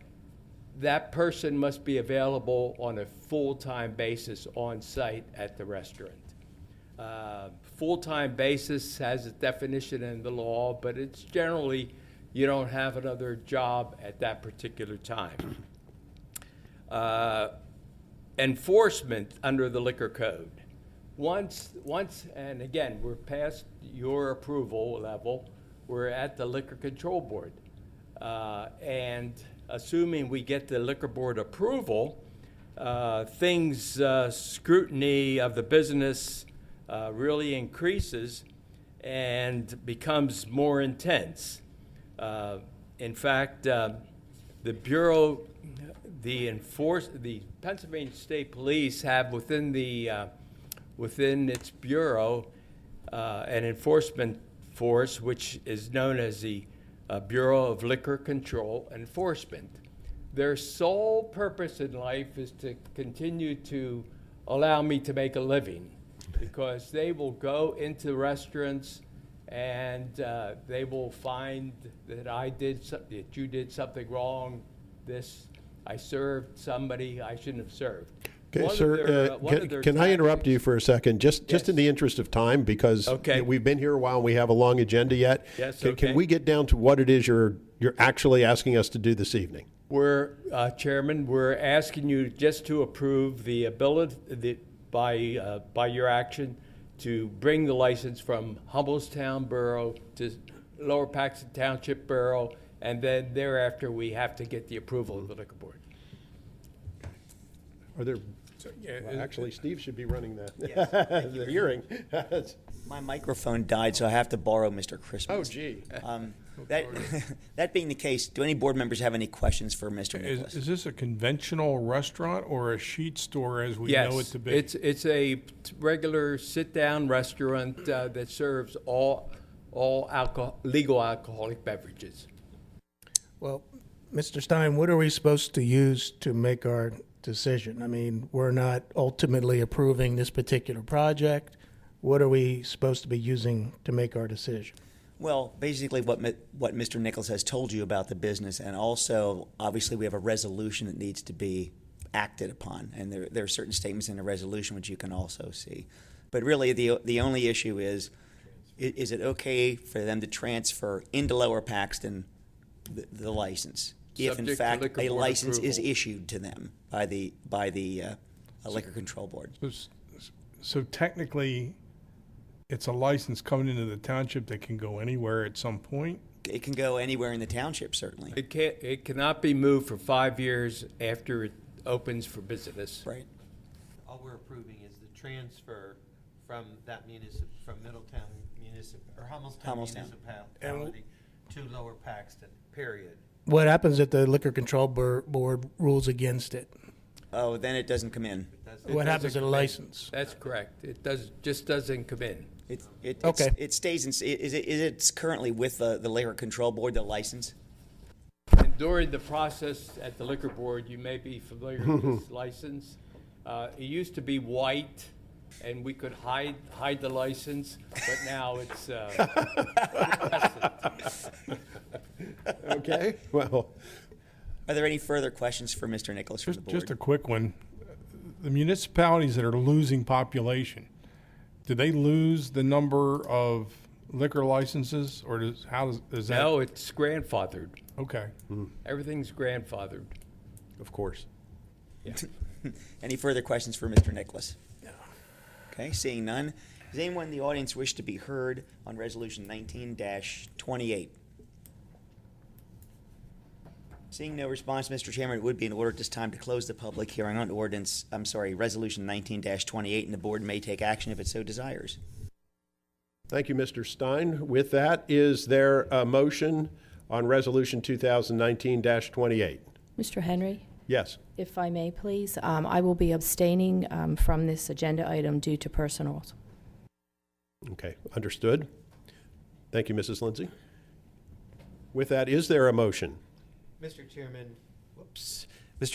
that person must be available on a full-time basis on site at the restaurant. Full-time basis has a definition in the law, but it's generally you don't have another job at that particular time. Enforcement under the liquor code. Once, and again, we're past your approval level, we're at the Liquor Control Board. And assuming we get the liquor board approval, scrutiny of the business really increases and becomes more intense. In fact, the Bureau, the Pennsylvania State Police have within its bureau an enforcement force which is known as the Bureau of Liquor Control Enforcement. Their sole purpose in life is to continue to allow me to make a living, because they will go into restaurants and they will find that that you did something wrong. I served somebody I shouldn't have served. Okay, One of sir, their- one of their can I interrupt you for a second? Just Yes. in the interest of time, because Okay. we've been here a while and we have a long agenda yet. Yes, Can okay. we get down to what it is you're actually asking us to do this evening? Chairman, we're asking you just to approve the ability, by your action, to bring the license from Hummelstown Borough to Lower Paxton Township Borough, and then thereafter, we have to get the approval of the liquor board. Are there, well, actually, Steve should be running the, Yes, thank you the for- hearing. My microphone died, so I have to borrow Mr. Christmas. Oh, gee. That being the case, do any board members have any questions for Mr. Nicholas? Is this a conventional restaurant or a sheet store as we Yes, know it to be? it's a regular sit-down restaurant that serves all legal alcoholic beverages. Well, Mr. Stein, what are we supposed to use to make our decision? I mean, we're not ultimately approving this particular project. What are we supposed to be using to make our decision? Well, basically what Mr. Nicholas has told you about the business, and also, obviously, we have a resolution that needs to be acted upon, and there are certain statements in the resolution which you can also see. But really, the only issue is it okay for them to transfer into Lower Paxton the license? If, in Subject to fact, liquor a board license is approval. issued to them by the Liquor Control Board. So technically, it's a license coming into the township that can go anywhere at some point? It can go anywhere in the township, certainly. It cannot be moved for 5 years after it opens for business. Right. All we're approving is the transfer from that from Middletown or Hummelstown municipality to Lower Paxton, period. What happens if the Liquor Control Board rules against it? Oh, then it doesn't come in. What happens to the license? That's correct. It just doesn't come in. Okay. It stays in. Is it currently with the Liquor Control Board, the license? And during the process at the liquor board, you may be familiar with this license. It used to be white, and we could hide the license, but now it's Okay, well. Are there any further questions for Mr. Nicholas from the board? Just a quick one. The municipalities that are losing population, do they lose the number of liquor licenses, or is that? No, it's grandfathered. Okay. Everything's grandfathered. Of course. Yeah. Any further questions for Mr. Nicholas? Okay, seeing none. Does anyone in the audience wish to be heard on Resolution 19-28? Seeing no response, Mr. Chairman, it would be in order at this time to close the public hearing on Resolution 19-28, and the board may take action if it so desires. Thank you, Mr. Stein. With that, is there a motion on Resolution 2019-28? Mr. Henry, Yes. if I may, please, I will be abstaining from this agenda item due to personals. Okay, understood. Thank you, Mrs. Lindsay. With that, is there a motion? Mr.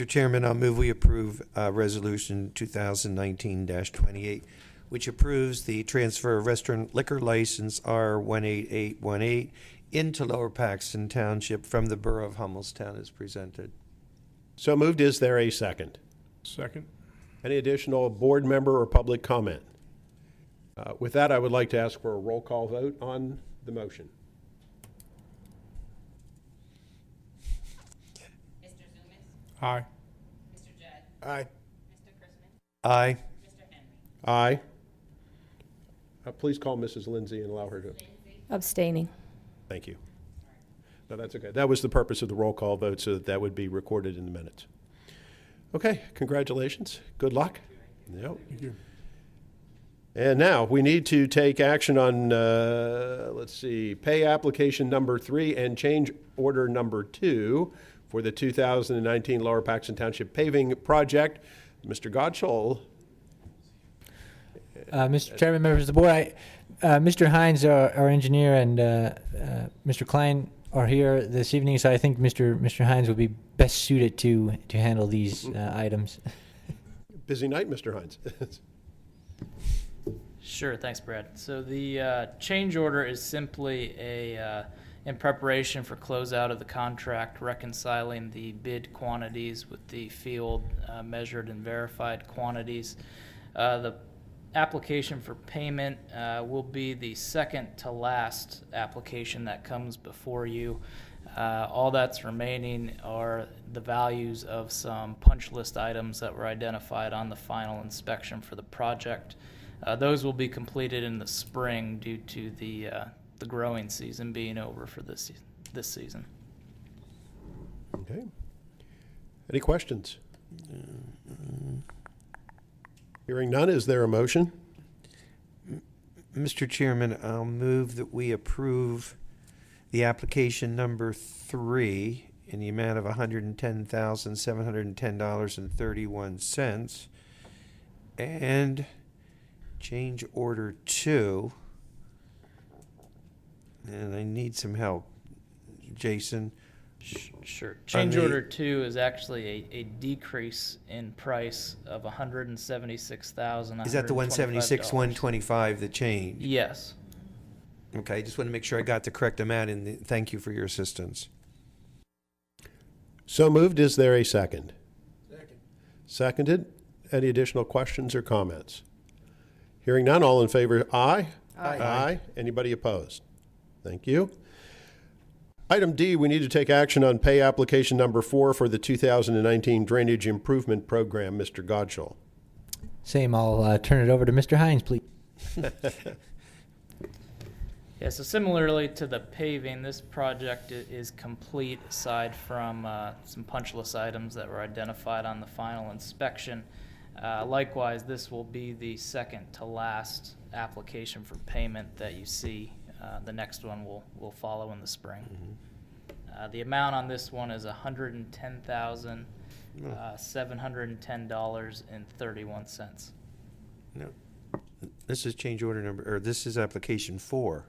Chairman, I'll move we approve Resolution 2019-28, which approves the transfer of restaurant liquor license R18818 into Lower Paxton Township from the Borough of Hummelstown as presented. So moved. Is there a second? Second. Any additional board member or public comment? With that, I would like to ask for a roll call vote on the motion. Mr. Zumis? Aye. Mr. Judd? Aye. Mr. Christmas? Aye. Mr. Henry? Aye. Please call Mrs. Lindsay and allow her to. Abstaining. Thank you. No, that's okay. That was the purpose of the roll call vote, so that would be recorded in the minutes. Okay, congratulations. Good luck. Yep. Thank you. And now, we need to take action on, let's see, pay application number 3 and change order number 2 for the 2019 Lower Paxton Township paving project. Mr. Godshall. Mr. Chairman, members of the board, Mr. Hines, our engineer, and Mr. Klein are here this evening, so I think Mr. Hines would be best suited to handle these items. busy night, Mr. Hines. Sure, thanks, Brad. So the change order is simply in preparation for closeout of the contract, reconciling the bid quantities with the field measured and verified quantities. The application for payment will be the second to last application that comes before you. All that's remaining are the values of some punch list items that were identified on the final inspection for the project. Those will be completed in the spring due to the growing season being over for this season. Okay. Any questions? Hearing none, is there a motion? Mr. Chairman, I'll move that we approve the application number 3 in the amount of $110,710.31 and change order 2. And I need some help, Jason. Sure. Change order 2 is actually a decrease in price of $176,000. Is that the 176, 125, the change? Yes. Okay, I just want to make sure I got the correct amount, and thank you for your assistance. So moved. Is there a second? Second. Seconded. Any additional questions or comments? Hearing none, all in favor, aye? Aye. Aye. Anybody opposed? Thank you. Item D, we need to take action on pay application number 4 for the 2019 Drainage Improvement Program. Mr. Godshall. Same, I'll turn it over to Mr. Hines, please. Yeah, so similarly to the paving, this project is complete aside from some punch list items that were identified on the final inspection. Likewise, this will be the second to last application for payment that you see. The next one will follow in the spring. The amount on this one is $110,710.31. No, this is change order number, or this is application 4.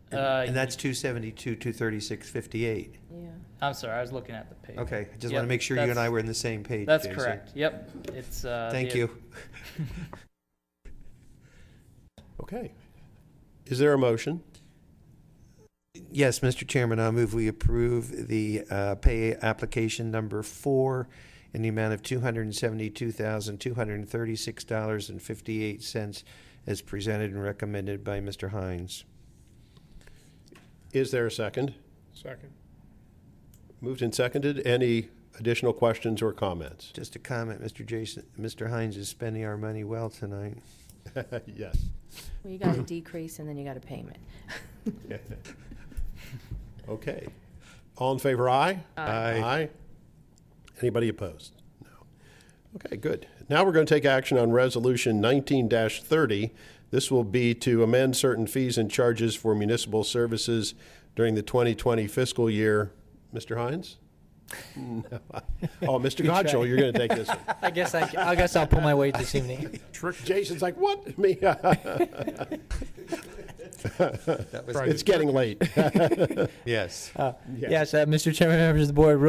And that's 272, 236.58. Yeah. I'm sorry, I was looking at the page. Okay, I just want to make sure you and I were on the same page. That's Jason. correct. Yep. It's Thank you. Okay. Is there a motion? Yes, Mr. Chairman, I move we approve the pay application number 4 in the amount of $272,236.58 as presented and recommended by Mr. Hines. Is there a second? Second. Moved and seconded. Any additional questions or comments? Just a comment, Mr. Hines is spending our money well tonight. Yes. Well, you got a decrease and then you got a payment. Okay. All in favor, aye? Aye. Aye. Anybody opposed? No. Okay, good. Now we're going to take action on Resolution 19-30. This will be to amend certain fees and charges for municipal services during the 2020 fiscal year. Mr. Hines? No. Oh, Mr. Godshall, you're going to take this one. I guess I'll pull my weight this evening. Jason's like, what? Me? It's getting late. Yes. Yes, Mr. Chairman, members of the board,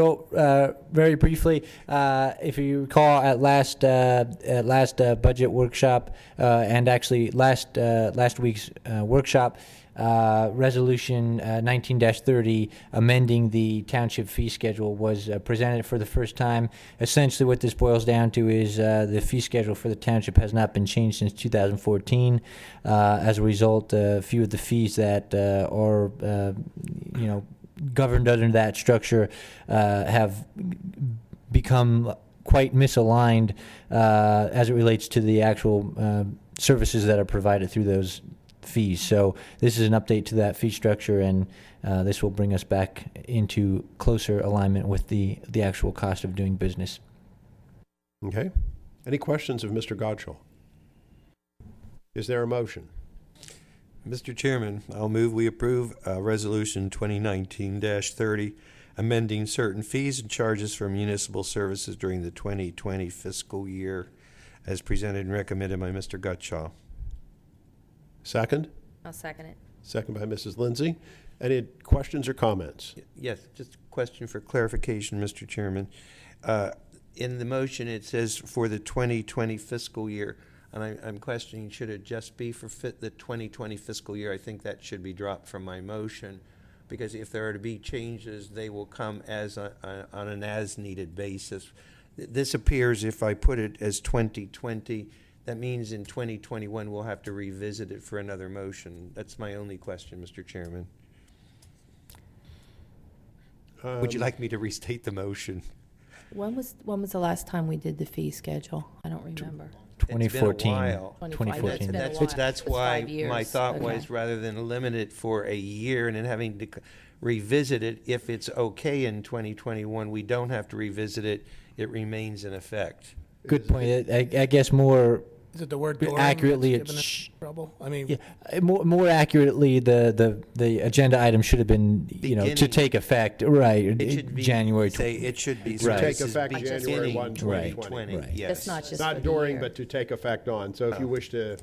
very briefly, if you recall at last budget workshop and actually last week's workshop, Resolution 19-30 amending the township fee schedule was presented for the first time. Essentially what this boils down to is the fee schedule for the township has not been changed since 2014. As a result, a few of the fees that are governed under that structure have become quite misaligned as it relates to the actual services that are provided through those fees. So this is an update to that fee structure, and this will bring us back into closer alignment with the actual cost of doing business. Okay. Any questions of Mr. Godshall? Is there a motion? Mr. Chairman, I'll move we approve Resolution 2019-30, amending certain fees and charges for municipal services during the 2020 fiscal year as presented and recommended by Mr. Gutschall. Second? I'll second it. Second by Mrs. Lindsay. Any questions or comments? Yes, just a question for clarification, Mr. Chairman. in the motion, it says for the 2020 fiscal year. And I'm questioning, should it just be for the 2020 fiscal year? I think that should be dropped from my motion, because if there are to be changes, they will come on an as-needed basis. This appears, if I put it as 2020, that means in 2021 we'll have to revisit it for another motion. That's my only question, Mr. Chairman. Would you like me to restate the motion? When was the last time we did the fee schedule? I don't remember. 2014. 2014. That's why 5 years. my thought Okay. was, rather than limit it for a year and then having to revisit it, if it's okay in 2021, we don't have to revisit it. It remains in effect. Good point. I guess more Is it the word dorm accurately, that's giving us trouble? I mean, yeah, more accurately, the agenda item should have been, to Beginning. take effect, right, It should be, January. say, it should be. Right. Take effect Be January 1, beginning 2020. Right. Yes. That's not just for Not the during, year. but to take effect on. So if you wish to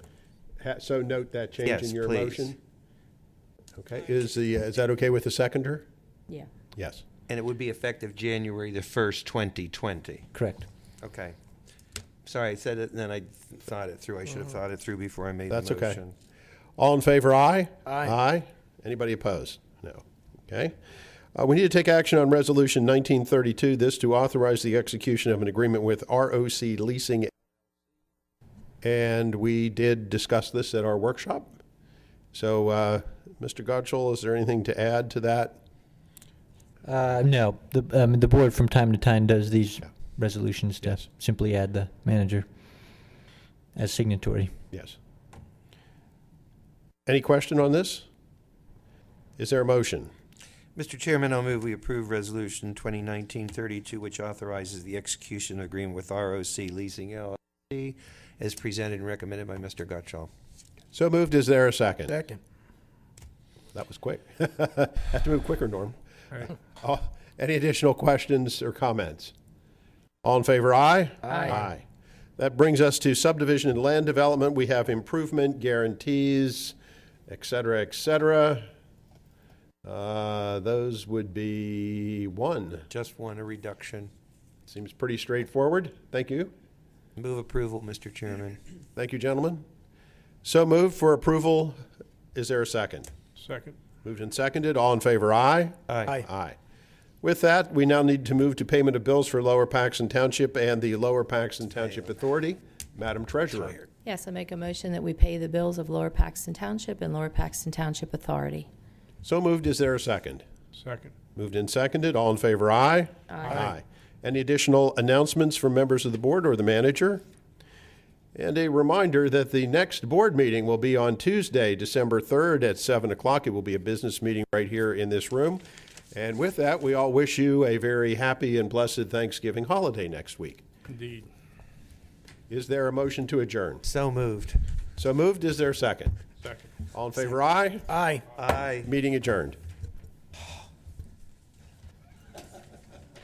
so note that change Yes, in your please. motion. Okay, is that okay with the seconder? Yeah. Yes. And it would be effective January the 1st, 2020. Correct. Okay. Sorry, I said it and then I thought it through. I should have thought it through before I made the That's motion. okay. All in favor, aye? Aye. Aye. Anybody opposed? No. Okay. We need to take action on Resolution 1932, this to authorize the execution of an agreement with ROC Leasing. And we did discuss this at our workshop. So, Mr. Godshall, is there anything to add to that? No, the board from time to time does these resolutions to simply add the manager as signatory. Yes. Any question on this? Is there a motion? Mr. Chairman, I'll move we approve Resolution 2019-32, which authorizes the execution of agreement with ROC Leasing LLC, as presented and recommended by Mr. Gotshal. So moved. Is there a second? second. That was quick. Have to move quicker, Norm. All right. Any additional questions or comments? All in favor, aye? Aye. That brings us to subdivision and land development. We have improvement guarantees, et cetera, et cetera. Those would be one. Just one, a reduction. Seems pretty straightforward. Thank you. Move approval, Mr. Chairman. Thank you, gentlemen. So moved for approval. Is there a second? Second. Moved and seconded. All in favor, aye? Aye. Aye. With that, we now need to move to payment of bills for Lower Paxton Township and the Lower Paxton Township Authority. Madam Treasurer. Yes, I make a motion that we pay the bills of Lower Paxton Township and Lower Paxton Township Authority. So moved. Is there a second? Second. Moved and seconded. All in favor, aye? Aye. Any additional announcements from members of the board or the manager? And a reminder that the next board meeting will be on Tuesday, December 3rd at 7 o'clock. It will be a business meeting right here in this room. And with that, we all wish you a very happy and blessed Thanksgiving holiday next week. Indeed. Is there a motion to adjourn? So moved. So moved. Is there a second? Second. All in favor, aye? Aye. Aye. Meeting adjourned.